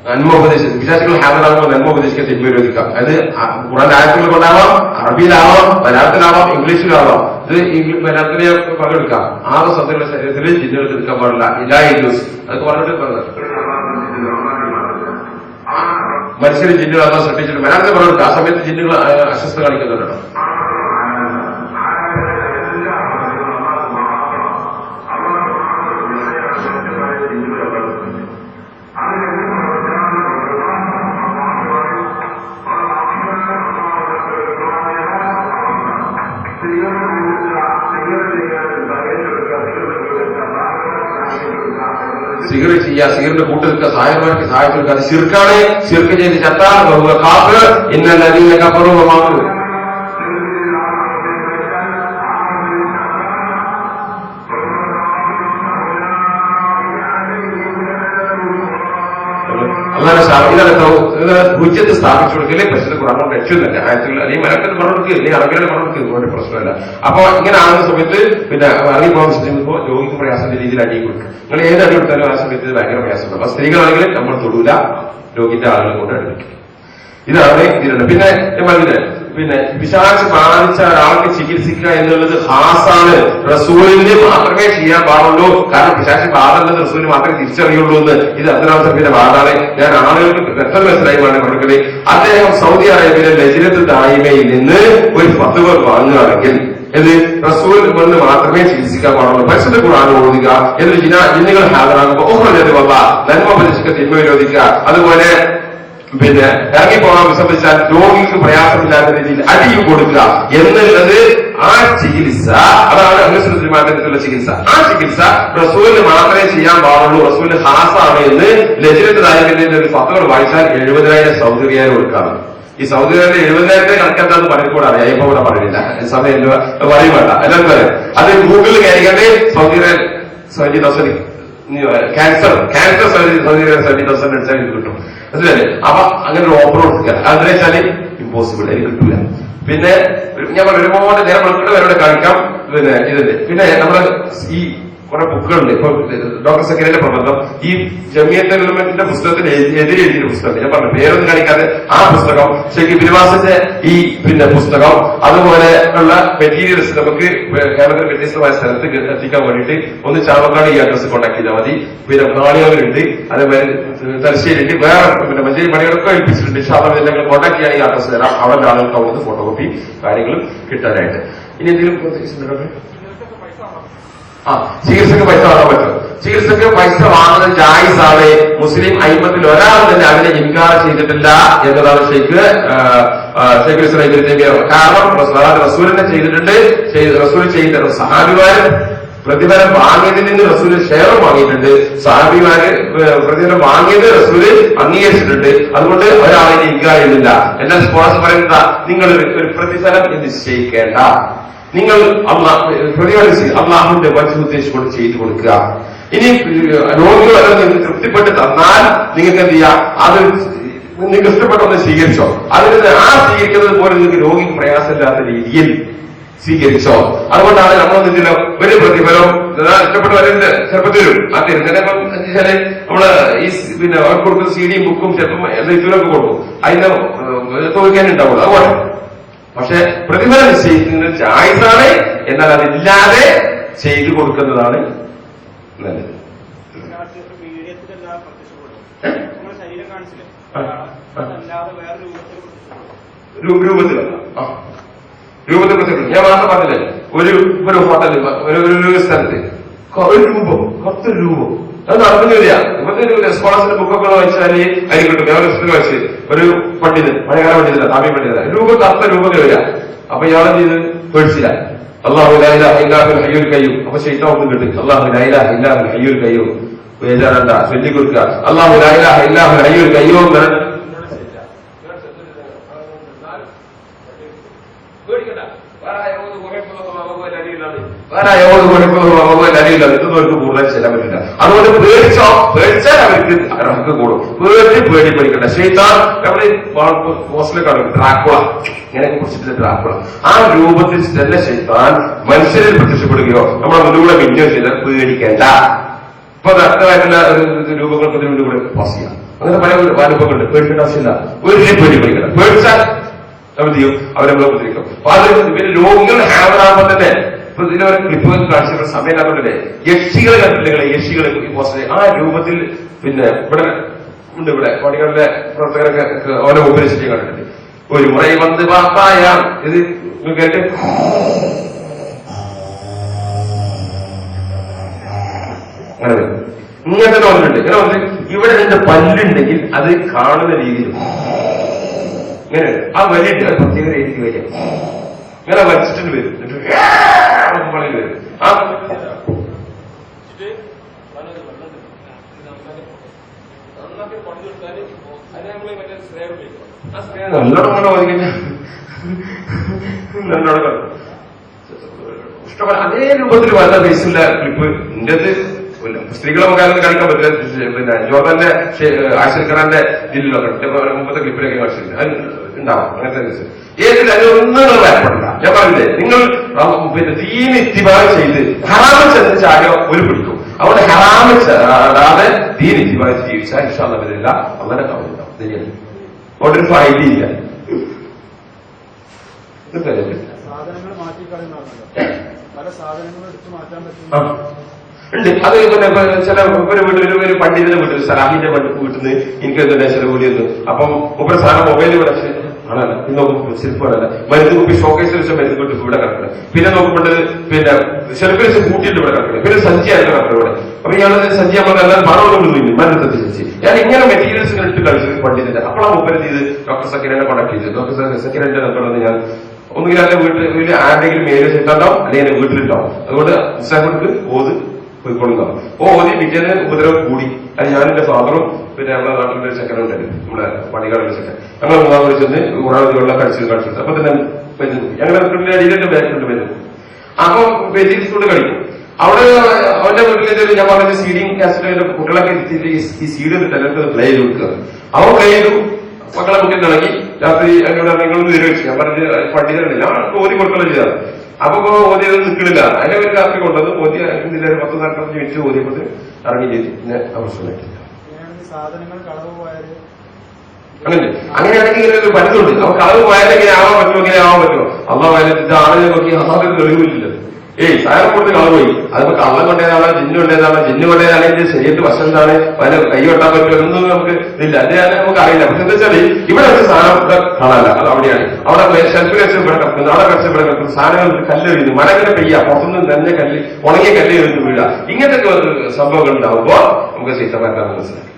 നന്മ ഉപദേശിക്കും. വിശ്വാസികൾ ഹാജരാകുമ്പോൾ നന്മ ഉപദേശിക്കാൻ തിന്മ വിരോധിക്കാം. അത് ഖുർആൻ ആയത്തുകൾ കൊണ്ടാവാം, അറബിയിലാവാം, മലയാളത്തിലാവാം, ഇംഗ്ലീഷിലാവാം. ഇത് മലയാളത്തിലെ പങ്കെടുക്കാം. 6 സത്യങ്ങളുടെ ശരീരത്തിൽ ജിന്നുകൾക്ക് എടുക്കാൻ പാടില്ല. ഇലായൂസ് അതൊക്കെ പറഞ്ഞിട്ട് പറഞ്ഞത് മനുഷ്യര് ജിന്നുകളാണോ സൃഷ്ടിച്ചിട്ട് മലയാളത്തിൽ പങ്കെടുക്കുക. ആ സമയത്ത് ജിന്നുകൾ അസ്വസ്ഥ കാണിക്കുന്നുണ്ടോ? സിഗർ ചെയ്യുക, സിഗറിന്റെ കൂട്ട് നിൽക്കുക, സഹായമാർക്ക് സഹായത്തിൽ നിൽക്കുക. അത് ശിർക്കാണ്. ശിർക്ക് ചെയ്ത് ചത്താൽ കാപ്പ് ഇന്നലെ കപ്പറുമാകും. ഭുജ്യത്ത് സ്ഥാപിച്ചു കൊടുക്കല് പ്രശ്നം കുറഞ്ഞ രക്ഷയില്ല. ആയത്തുകൾ അല്ലെങ്കിൽ മലയാളത്തിൽ പറഞ്ഞു കൊടുക്കുക, അല്ലെങ്കിൽ അറബിയുടെ പറഞ്ഞു കൊടുക്കുക, ഒരു പ്രശ്നമല്ല. അപ്പൊ ഇങ്ങനെ ആകുന്ന സമയത്ത് പിന്നെ അറിയി പോകാൻ ശ്രമിക്കുമ്പോൾ രോഗിക്ക് പ്രയാസത്തിന്റെ രീതിയിൽ അടി കൊടുക്കും. നിങ്ങൾ ഏത് അടി കൊടുത്താലും ആ സമയത്ത് ഭയങ്കര പ്രയാസമുണ്ട്. അപ്പൊ സ്ത്രീകളാണെങ്കിൽ നമ്മൾ തൊടൂല, രോഗിന്റെ ആളുകളെ കൊണ്ട് അടുപ്പിക്കും. ഇതാണ് ഇതിലുണ്ട്. പിന്നെ ഞാൻ പറഞ്ഞത് പിന്നെ പിശാച് ബാധിച്ച ഒരാൾക്ക് ചികിത്സിക്കുക എന്നുള്ളത് ഹാസാണ്, റസൂലിന് മാത്രമേ ചെയ്യാൻ പാടുള്ളൂ. കാരണം പിശാച് ബാധുള്ളത് റസൂലിന് മാത്രമേ തിരിച്ചറിയുള്ളൂ എന്ന് ഇത് അബ്ദുൽ വാദാണ്. ഞാൻ ആളുകൾക്ക് പെട്ടെന്ന് മനസ്സിലായിമാണ് കൊടുക്കുന്നത്. അദ്ദേഹം സൗദി അറേബ്യയിലെ ലജ്നത്ത് ദായിമയിൽ നിന്ന് ഒരു ഫത്വ വാങ്ങുകയാണെങ്കിൽ ഇത് റസൂൽ കൊണ്ട് മാത്രമേ ചികിത്സിക്കാൻ പാടുള്ളൂ. പരിശുദ്ധ ഖുർആൻ ഓതുക, എന്നിട്ട് ജിന്നുകൾ ഹാജരാകുമ്പോൾ നന്മ ഉപദേശിക്കുക, തിന്മ വിരോധിക്കുക. അതുപോലെ പിന്നെ ഇറങ്ങിപ്പോകാൻ വിസമ്മതിച്ചാൽ രോഗിക്ക് പ്രയാസമില്ലാത്ത രീതിയിൽ അടിയും കൊടുക്കുക എന്നുള്ളത് ആ ചികിത്സ, അതാണ് അനുസൃതമായിട്ടുള്ള ചികിത്സ. ആ ചികിത്സ റസൂലിന് മാത്രമേ ചെയ്യാൻ പാടുള്ളൂ, റസൂലിന് ഹാസാണ് എന്ന് ലജ്നത്ത് ദായിമിന്റെ ഒരു ഫത്വ വായിച്ചാൽ 70,000 സൗദി റിയാൽ കൊടുക്കാം. ഈ സൗദി അറേബ്യ 70,000 കണക്കെന്താന്ന് പറഞ്ഞുകൂടെ അറിയാം. ഇപ്പൊ ഇവിടെ പറയുന്നില്ല, സമയം പറയും വേണ്ട. എല്ലാവരും പറയാം. അത് ഗൂഗിളിൽ കയറിക്കണ്ടേ Saudi Arabia 70,000 cancer Saudi Arabia 70,000 അടിച്ചാൽ ഇത് കിട്ടും. മനസ്സിലല്ലേ? അപ്പൊ അങ്ങനെ ഒരു ഓഫർ കൊടുക്കുക. അതെന്ന് വെച്ചാല് ഇമ്പോസിബിൾ, അതിന് കിട്ടൂല. പിന്നെ ഞാൻ ഒരുപാട് നേരം വെളുപ്പിട്ട് വരെ കാണിക്കാം. പിന്നെ ഇതിന്റെ പിന്നെ നമ്മള് ഈ കുറെ ബുക്കുകളുണ്ട്. ഇപ്പൊ ഡോക്ടർ സക്കീറിന്റെ പ്രബന്ധം ഈ ജമിയത്ത് ഉലമയുടെ പുസ്തകത്തിന് എതിരെ എഴുതിയ പുസ്തകം, ഞാൻ പറഞ്ഞു പേരൊന്നും കാണിക്കാതെ ആ പുസ്തകം, ഷെയ്ഖ് ബിനുവാസിന്റെ ഈ പുസ്തകം, അതുപോലെ ഉള്ള മെറ്റീരിയൽസ് നമുക്ക് കേരളത്തിൽ വ്യത്യസ്തമായ സ്ഥലത്ത് എത്തിക്കാൻ വേണ്ടിയിട്ട് ഒന്ന് ചാവക്കാട് ഈ അഡ്രസ് കോൺടാക്ട് ചെയ്താൽ മതി. പിന്നെ നാളികരുണ്ട്, അതേപോലെ തലശ്ശേരിയുണ്ട്, വേറെ പിന്നെ മഞ്ചേരി പണികളൊക്കെ ഏൽപ്പിച്ചിട്ടുണ്ട്. ഞങ്ങൾ കോൺടാക്ട് ചെയ്യാൻ ഈ അഡ്രസ് തരാം. അവരുടെ ആളുകൾക്ക് അവിടുന്ന് ഫോട്ടോകോപ്പി കാര്യങ്ങളും കിട്ടാനായിട്ട്. ഇനി എന്തെങ്കിലും ചികിത്സക്ക് പൈസ വാങ്ങാൻ പറ്റും. ചികിത്സക്ക് പൈസ വാങ്ങുന്നത് ജായിസാണ്. മുസ്ലിം അയിമത്തിൽ ഒരാൾ തന്നെ അതിനെ ഇൻകാർ ചെയ്തിട്ടില്ല എന്നതാണ് ഷെയ്ഖ് ഇസ്ലാം ഇബ്നു തൈമിയ്യ. കാരണം റസൂലിനെ ചെയ്തിട്ടുണ്ട്, റസൂൽ ചെയ്ത സഹാബിമാര് പ്രതിഫലം വാങ്ങിയതിൽ നിന്ന് റസൂല് ഷെയർ വാങ്ങിയിട്ടുണ്ട്, സഹാബിമാര് പ്രതിഫലം വാങ്ങിയത് റസൂല് അംഗീകരിച്ചിട്ടുണ്ട്. അതുകൊണ്ട് ഒരാളെ ഇൻകാർ ചെയ്യുന്നില്ല. എന്നാൽ സ്പോൺസർ പറയുന്നത് നിങ്ങൾ ഒരു പ്രതിഫലം നിശ്ചയിക്കേണ്ട, നിങ്ങൾ പ്രതിഫലിച്ച് അള്ളാഹുവിന്റെ വജ്ജ് ഉദ്ദേശിച്ചുകൊണ്ട് ചെയ്തു കൊടുക്കുക. ഇനി രോഗികളെല്ലാം നിങ്ങൾക്ക് തൃപ്തിപ്പെട്ട് തന്നാൽ നിങ്ങൾക്ക് എന്ത് ചെയ്യാം, അത് നിങ്ങൾക്ക് ഇഷ്ടപ്പെട്ടൊന്ന് സ്വീകരിച്ചോ. അതിന് ആ സ്വീകരിക്കുന്നത് പോലെ നിങ്ങൾക്ക് രോഗിക്ക് പ്രയാസമില്ലാത്ത രീതിയിൽ സ്വീകരിച്ചോ. അതുകൊണ്ടാണ് നമ്മളൊന്നില്ല ഒരു പ്രതിഫലം ഇഷ്ടപ്പെട്ടവരുണ്ട് ചെറുപ്പത്തിൽ വരും. ആ തിരുന്നേപ്പം വെച്ചാല് നമ്മള് ഈ പിന്നെ അവർക്ക് കൊടുക്കുന്ന CD ബുക്കും ചിലപ്പം ഇതിലൊക്കെ കൊടുക്കും, അതിന് തോന്നിക്കാനുണ്ടാവുള്ളൂ. അതുപോലെ പക്ഷെ പ്രതിഫലം നിശ്ചയിക്കുന്നത് ജായിസാണ്. എന്നാൽ അതില്ലാതെ ചെയ്തു കൊടുക്കുന്നതാണ് നല്ലത്. രൂപത്തിൽ പ്രത്യക്ഷപ്പെടും. ഞാൻ മാത്രം പറഞ്ഞില്ലേ, ഒരു ഹോട്ടലിൽ ഒരു സ്ഥലത്ത് ഒരു രൂപം 10 രൂപ അത് നടക്കുന്നില്ല. ഇപ്പത്തെ സ്കോളർഷിപ്പ് ബുക്കൊക്കെ വായിച്ചാല് അതിൽ കിട്ടും. ഞാൻ പുസ്തകം വായിച്ച് ഒരു പണ്ഡിതൻ, മലയാള പണ്ഡിതൻ, താമി പണ്ഡിതൻ, രൂപ 10 രൂപ വരിക. അപ്പൊ ഇയാളെ ചെയ്ത് പേടിച്ചില്ല. അള്ളാഹു ലാ ഇലാഹ ഇല്ലാ ഹുവൽ ഹയ്യുൽ ഖയ്യൂം. അപ്പൊ ശൈത്താൻ ഒന്നും കിട്ടും. അള്ളാഹു ലാ ഇലാഹ ഇല്ലാ ഹുവൽ ഹയ്യുൽ ഖയ്യൂം വേദാനണ്ട ചൊല്ലി കൊടുക്കുക. അള്ളാഹു ലാ ഇലാഹ ഇല്ലാ ഹുവൽ ഹയ്യുൽ ഖയ്യൂം ഇതൊന്നും കൂടുതൽ ചെയ്യാൻ പറ്റില്ല. അതുകൊണ്ട് പേടിച്ചാൽ അവർക്ക് നമുക്ക് കൂടും. പേടിക്കണ്ട. ശൈത്താൻ നമ്മള് ഹോസ്റ്റലിൽ കാണും ഡ്രാക്കുള, ഇങ്ങനെ കുറിച്ചിട്ടില്ല ഡ്രാക്കുള. ആ രൂപത്തിൽ തന്നെ ശൈത്താൻ മനുഷ്യരിൽ പ്രത്യക്ഷപ്പെടുകയോ നമ്മളെ മുന്നിലൂടെ മിന്നോ ചെയ്താൽ പേടിക്കേണ്ട. ഇപ്പൊ അർത്ഥമായിട്ടുള്ള രൂപങ്ങൾക്ക് ഇതിനു വേണ്ടി കൂടെ പാസ് ചെയ്യാം. അങ്ങനെ പല അനുഭവങ്ങളുണ്ട്. പേടിക്കേണ്ട ആവശ്യമില്ല. ഒരു പേടിക്കണ്ട. പേടിച്ചാൽ നമ്മൾ ചെയ്യും, അവരെ നമ്മളെ ഉപദ്രവിക്കും. അപ്പൊ അത് പിന്നെ രോഗികൾ ഹാജരാകുമ്പോൾ തന്നെ ഇപ്പൊ ഇതിനൊരു ക്ലിപ്പുകൾ കാണിച്ച സമയം കണ്ടില്ലേ, യക്ഷികൾ കണ്ടില്ലേ, യക്ഷികൾ ആ രൂപത്തിൽ പിന്നെ ഇവിടെ ഉണ്ട്. ഇവിടെ പണികളുടെ പ്രവർത്തകരൊക്കെ ഓരോ ഉപരിച്ചിട്ട് കണ്ടിട്ടുണ്ട്. ഒരു മുറ വന്ന് പാപ്പായ ഇത് കേട്ട് അങ്ങനെ ഇങ്ങനെ തന്നെ വന്നിട്ടുണ്ട്. ഇങ്ങനെ വന്ന് ഇവിടെ എന്റെ പല്ലുണ്ടെങ്കിൽ അത് കാണുന്ന രീതിയിൽ ഇങ്ങനെ ആ വലിയുണ്ട്, അത് പ്രത്യേക രീതിക്ക് വരും. ഇങ്ങനെ വലിച്ചിട്ട് വരും. വരും ആ നല്ലോണം വാങ്ങിക്കഴിഞ്ഞാൽ ഇഷ്ടംപോലെ അതേ രൂപത്തിൽ വല്ല ബേസില്ല ക്ലിപ്പ് ഇന്റത് സ്ത്രീകളെ മുഖാലും കാണിക്കാൻ പറ്റില്ല. പിന്നെ ജോർദാന്റെ ആശിർഖാന്റെ ജില്ലയിലൊക്കെ മുമ്പത്തെ ക്ലിപ്പിലൊക്കെ കാണിച്ചിട്ടുണ്ട്. അത് ഉണ്ടാവും അങ്ങനത്തെ ഏതിൽ അതിനൊന്നും ഭയപ്പെടില്ല. ഞാൻ പറഞ്ഞില്ലേ, നിങ്ങൾ പിന്നെ ദീന് ഇത്തിബാ ചെയ്ത് ഹറാമ് ചെന്ന് ചാടിയോ ഒരു പിടിക്കും. അതുകൊണ്ട് ഹറാമ് ചാടാതെ ദീന് ഇത്തിബാ ജീവിച്ചാൽ ഇൻഷാല്ലാഹ് വരില്ല, അങ്ങനെ കാണുന്നുണ്ടാവും. അതുകൊണ്ട് ഒരു ഫൈലില്ല. സാധനങ്ങൾ മാറ്റിക്കളയുന്നതാണല്ലോ, പല സാധനങ്ങളും എടുത്തു മാറ്റാൻ പറ്റും ഉണ്ട്. അത് പിന്നെ ചില ഒരു വീട്ടിൽ ഒരു പണ്ഡിതന്റെ വീട്ടിൽ സലാഹിന്റെ വീട്ടിൽ നിന്ന് എനിക്ക് എന്തുണ്ട് ചില കൂടി വന്നു. അപ്പം മുമ്പ് സാധനം മൊബൈലിൽ വിളിച്ച് ആണല്ല, ഇത് നോക്കുമ്പോൾ ചെരുപ്പാണല്ല, മരുന്ന് കുപ്പി ഷോക്കേസിൽ വെച്ച മരുന്ന് കൊണ്ട് ഇവിടെ കിടക്കുന്നത്. പിന്നെ നോക്കുമ്പോൾ പിന്നെ ചെറുപ്പിൽ വെച്ച് കൂട്ടിയിട്ട് ഇവിടെ കിടക്കുന്നത്. പിന്നെ സഞ്ചിയായിട്ട് കിടക്കുന്നത് ഇവിടെ. അപ്പൊ ഇയാളെ സഞ്ചി നമ്മളെല്ലാം പണമൊന്നും മരുന്നത്തെ സഞ്ചി. ഞാൻ ഇങ്ങനെ മെറ്റീരിയൽസ് ഇട്ട് കളിച്ചത് പണ്ഡിതന്റെ. അപ്പോഴാണ് മുപ്പര് ചെയ്ത് ഡോക്ടർ സക്കീറിനെ കോൺടാക്ട് ചെയ്തത്. ഡോക്ടർ സക്കീറിന്റെ നമ്പറൊന്ന് ഞാൻ ഒന്നുകിൽ എന്റെ വീട്ടിൽ ആരുടെങ്കിലും മേലെ ഇട്ടുണ്ടാവും, അല്ലെങ്കിൽ എന്റെ വീട്ടിലുണ്ടാവും. അതുകൊണ്ട് ഉത്സാഹങ്ങൾക്ക് ഓത് പോയിക്കൊള്ളുന്നതാണ്. ഓതി പിറ്റേന്ന് ഉപദ്രവം കൂടി. അത് ഞാൻ എന്റെ ഫാദറും പിന്നെ നമ്മുടെ നാട്ടിലെ ചെക്കനുണ്ടായിരുന്നു, നമ്മുടെ പണിക്കാരുടെ ചെക്കൻ. ഞങ്ങൾ മൂന്നാമത് ചെന്ന് ഉറവ് വെള്ളം കളിച്ചത്. അപ്പൊ തന്നെ മരുന്ന് ഞങ്ങളുടെ അടിയിലെ ബാക്കിലുണ്ട് മരുന്ന്. അപ്പൊ വെജിറ്റബിൾസ് കളിക്കും. അവിടെ അവന്റെ വീട്ടിൽ ഞാൻ പറഞ്ഞ സീഡിങ് കാസറ്റ് കുട്ടികളൊക്കെ ഈ സീഡ് എന്നിട്ട് പ്ലേ ചെയ്ത് കൊടുക്കുക. അവൻ പ്ലേ ചെയ്തു, മക്കളെ കുട്ടി തുടങ്ങി. രാത്രി എന്നോട് നിങ്ങളൊന്ന് തരുവച്ചു. ഞാൻ പറഞ്ഞ് പണ്ഡിതരല്ല, ഞാൻ ഓതി കൊടുക്കണം ചെയ്താണ്. അപ്പൊ ഓതിയത് നിൽക്കണില്ല. അതിനെ ഒരു രാത്രി കൊണ്ടത് ഓതി ഇതിന്റെ 10-45 മിനിറ്റ് ഓതിയപ്പോൾ ഇറങ്ങി ചെയ്തു. പിന്നെ അവസരമായിട്ടില്ല. സാധനങ്ങൾ കളവ് പോയാൽ അങ്ങനെയാണെങ്കിൽ ഇങ്ങനെ ഒരു പറ്റുന്നുണ്ട്. നമുക്ക് കളവ് പോയാൽ എങ്ങനെ ആവാൻ പറ്റുമോ, എങ്ങനെ ആവാൻ പറ്റുമോ? അള്ളാഹ് ആളുകളെ നോക്കി അള്ളാഹൊരു തെളിവില്ലല്ലോ. സാധനം കൊടുത്ത് കളവ് പോയി. അതിപ്പോ കള്ളം കൊണ്ടേതാണോ ജിന്നു കൊണ്ടേതാണോ, ജിന്നു കൊണ്ടേതാണെങ്കിൽ ശരിയത്ത് വശം എന്താണ്, അതിന് കൈ വെട്ടാൻ പറ്റുമോ എന്നൊന്നും നമുക്ക് ഇല്ല. അത് നമുക്ക് അറിയില്ല. പക്ഷെ എന്താ വെച്ചാൽ ഇവിടെ ഒരു സാധനം ഇവിടെ കാണാനല്ല, അത് അവിടെയാണ്. അവിടെ ഷെൽഫിൽ വെച്ച് ഇവിടെ കിടക്കുന്നു, അവിടെ വെച്ച് ഇവിടെ കിടക്കുന്നു. സാധനങ്ങൾ കല്ല് വീഴുന്നു, മഴ ഇങ്ങനെ പെയ്യാ, പുറത്തുനിന്ന് നനഞ്ഞ കല്ല്, ഉണങ്ങിയ കല്ല് വീഴുന്നു വീഴാ. ഇങ്ങനത്തെ സംഭവങ്ങൾ ഉണ്ടാവുമ്പോ നമുക്ക് ചീത്ത പറ്റാൻ മനസ്സിലാക്കി.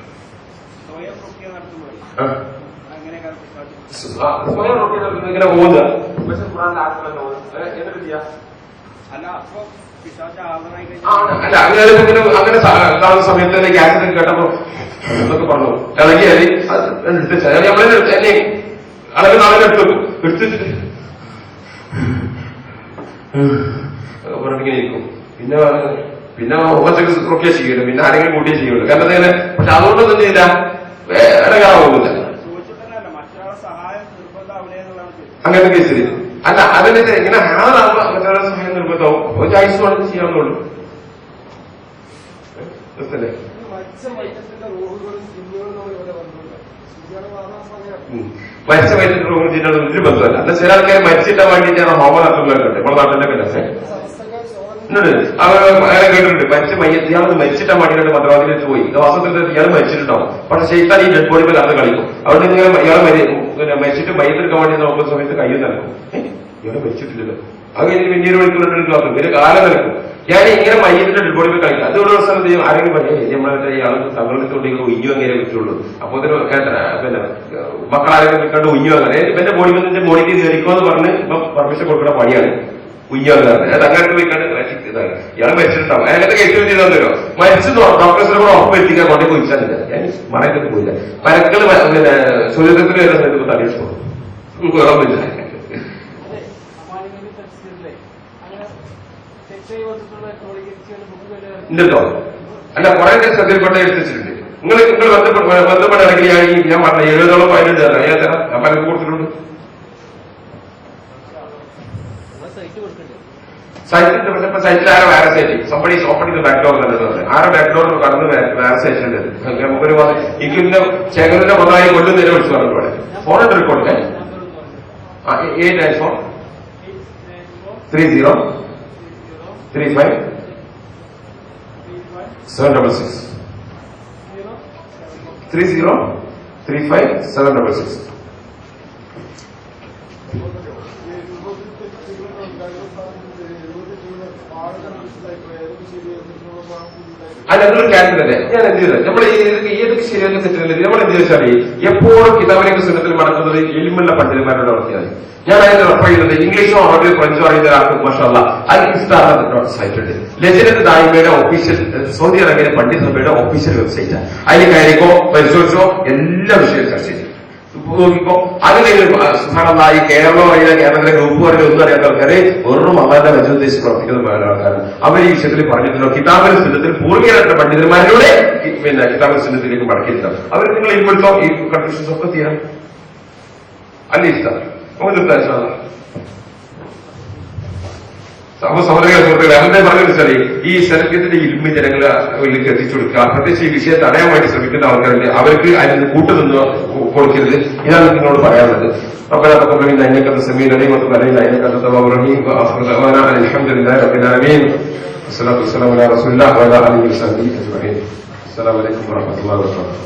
ഇങ്ങനെ പോകുക അല്ല അങ്ങനെ കാണുന്ന സമയത്ത് ഗ്യാസിൽ കേട്ടപ്പോ എന്നൊക്കെ പറഞ്ഞു ഇളകിയാല് നമ്മളെടുത്ത് എന്നെ അളവ് നാളെ എടുത്തിട്ട് പറഞ്ഞിങ്ങനെ ഇരിക്കും. പിന്നെ മുഖത്തേക്ക് ഒക്കെ ചെയ്യുള്ളൂ, പിന്നെ ആരെങ്കിലും കൂട്ടിയേ ചെയ്യുള്ളൂ. കാരണം അങ്ങനെ. പക്ഷെ അതുകൊണ്ടൊന്നും എന്തില്ല ഇടകാറാവുന്നില്ല അങ്ങനത്തെ കേസിൽ. അല്ല അതിന്റെ ഇങ്ങനെ ഹാളാകുമ്പോ മറ്റൊരാളെ സഹായം നിർബന്ധമാവും. ഒരു ചായ്സ് വേണമെങ്കിൽ ചെയ്യാവുന്നുള്ളൂ. മരിച്ച വയറ്റിന്റെ റോഗം ചെയ്യുന്നത് ഒരു ബന്ധമല്ല. എന്നാൽ ചില ആൾക്കാർ മരിച്ചിട്ടാൻ വേണ്ടിയിട്ടാണ് ഹോമം നടത്തുന്നവരുണ്ട്. നമ്മുടെ നാട്ടിലെ കലാസേ അങ്ങനെ കേട്ടിട്ടുണ്ട്. ഇയാൾ മരിച്ചിട്ടാൻ വേണ്ടിയിട്ട് മന്ത്രവാദിയിലേക്ക് പോയി വാസത്തിൽ ഇയാൾ മരിച്ചിട്ടുണ്ടാവും. പക്ഷെ ശൈത്താൻ ഈ ഡെഡ് ബോഡി പോലെ അത് കളിക്കും. അവിടെ നിങ്ങൾ ഇയാൾ മരിച്ചിട്ട് മയ്യത്തെടുക്കാൻ വേണ്ടി നോക്കുന്ന സമയത്ത് കയ്യിൽ നടക്കും. ഇയാളെ മരിച്ചിട്ടില്ലല്ലോ. അത് കഴിഞ്ഞ് പിന്നീട് മണിക്കൂറിട്ട് പിന്നെ കാലം നടക്കും. ഞാൻ ഇങ്ങനെ മയ്യത്തിന്റെ ഡെഡ് ബോഡി കളിക്കാം. അതുകൊണ്ട് സ്ഥലത്ത് ആരെങ്കിലും പറയാം നമ്മളെ ഇയാൾ തങ്ങളുടെ തൊണ്ടികൾ ഉയ്യോ അങ്ങനെ പറ്റുള്ളൂ. അപ്പൊ പിന്നെ മക്കളാരെങ്കിലും കണ്ട് ഉയ്യോ അങ്ങനെ എന്റെ ബോഡി വന്നിട്ട് ബോഡിക്ക് കയറിക്കോന്ന് പറഞ്ഞ് ഇപ്പൊ പെർമിഷൻ കൊടുക്കുന്ന പണിയാണ് ഉയ്യാന്ന് പറഞ്ഞത്. അങ്ങനെ പോയി കണ്ട് ഇതാണ് ഇയാൾ മരിച്ചിട്ടുണ്ടാവും. അതിനകത്ത് കേസ് ചെയ്തോ മരിച്ചു ഡോക്ടേഴ്സിനെ കൂടെ ഒപ്പം എത്തിക്കാൻ കൊണ്ടേ കുഴിച്ചാലില്ല. ഞാൻ മറയൊക്കെ പോയില്ല. മരക്കള് പിന്നെ സൂര്യത്തിൽ വരുന്ന സമയത്ത് തലയിട്ട് പോകും. കുഴപ്പമില്ല. ഇല്ലല്ലോ. അല്ല കുറെ ശ്രദ്ധയിൽപ്പെട്ട എടുത്തിട്ടുണ്ട്. നിങ്ങൾ ബന്ധപ്പെടുകയാണെങ്കിൽ ഞാൻ പറഞ്ഞ 70ഓളം പതിനെട്ട് തരാം. ഞാൻ തരാം. ഞാൻ പലർക്ക് കൊടുത്തിട്ടുണ്ട്. സൈറ്റിന്റെ പക്ഷെ സൈറ്റിൽ ആരോ വേറെ സൈറ്റ് സംബടി ഓപ്പണിംഗ് ബാക്ക്ഡോർ തന്നെ ആരോ ബാക്ക്ഡോർ കടന്ന് വേറെ സൈറ്റിലുണ്ട്. നമുക്കൊരു എനിക്ക് പിന്നെ ചേകറിന്റെ മൊത്തമായി കൊല്ലും നേരെ വിളിച്ചു പറഞ്ഞിട്ടുണ്ട്. ഫോണിട്ട് റെക്കോർഡ് 8 iPhone 3035 766 അല്ല നിങ്ങൾ ക്യാൻസലല്ലേ ഞാൻ എന്ത് ചെയ്തത് നമ്മൾ ഏതൊക്കെ ശരിയൊക്കെ തെറ്റില്ല നമ്മൾ എന്ത് ചോദിച്ചാൽ എപ്പോഴും കിതാബിലേക്ക് സുന്നത്തിൽ മടക്കുന്നത് എലിമുള്ള പണ്ഡിതന്മാരോട് നടത്തിയാൽ ഞാൻ അതിന് റെഫർ ചെയ്യുന്നത് ഇംഗ്ലീഷോ അറബിയോ ഫ്രഞ്ചോ അറിയുന്ന ഒരാൾക്ക് മാഷാഅല്ലാ സൈറ്റ് ഉണ്ട്. ലജനത്ത് ദായിമയുടെ ഒഫീഷ്യൽ സൗദി അറേബ്യയിലെ പണ്ഡിത സഭയുടെ ഒഫീഷ്യൽ വെബ്സൈറ്റ്. അതിൽ കയറിക്കോ പരിശോധിച്ചോ എല്ലാ വിഷയവും ചർച്ച ചെയ്തു നോക്കിക്കോ. അതിലെ സുബ്ഹാനല്ലാഹ് ഈ കേരളം അറിയുന്ന കേരളത്തിലെ ഗ്രൂപ്പ് പറയുന്ന ഒന്നും അറിയാത്ത ആൾക്കാരെ വെറും അള്ളാന്റെ വചനോദ്ദേശിച്ച് പ്രവർത്തിക്കുന്ന ആൾക്കാരാണ്. അവർ ഈ വിഷയത്തിൽ പറഞ്ഞിട്ടുണ്ടോ കിതാബിന്റെ സുന്നത്തിൽ പൂർവ്വീകരായിട്ടുള്ള പണ്ഡിതന്മാരുടെ പിന്നെ കിതാബിന്റെ സുന്നത്തിലേക്ക് മടക്കിയിട്ടുണ്ടാവും. അവർ നിങ്ങൾ ഇപ്പോഴത്തോ ഈ കൺഫ്യൂഷൻസ് ഒക്കെ ചെയ്യാം. അല്ല ഇഷ്ടം അപ്പൊ സഹോദരങ്ങളെ സുഹൃത്തുക്കളെ അങ്ങനെ പറഞ്ഞു വെച്ചാൽ ഈ സെലഫിയത്തിന്റെ ഇൽമി ജനങ്ങളിലേക്ക് എത്തിച്ചു കൊടുക്കുക. പ്രത്യേകിച്ച് ഈ വിഷയം തടയാൻ വേണ്ടി ശ്രമിക്കുന്ന ആൾക്കാരുണ്ട്. അവർക്ക് അതിന് കൂട്ടുനിന്ന് കൊടുക്കരുത്. ഇതാണ് നിങ്ങളോട് പറയാനുള്ളത്. ربنا تقبل منا انك انت السميع العليم وتب علينا انك انت التواب الرحيم واخر دعوانا الحمد لله رب العالمين والصلاه والسلام على رسول الله وعلى اله وصحبه اجمعين. السلام عليكم ورحمه الله وبركاته.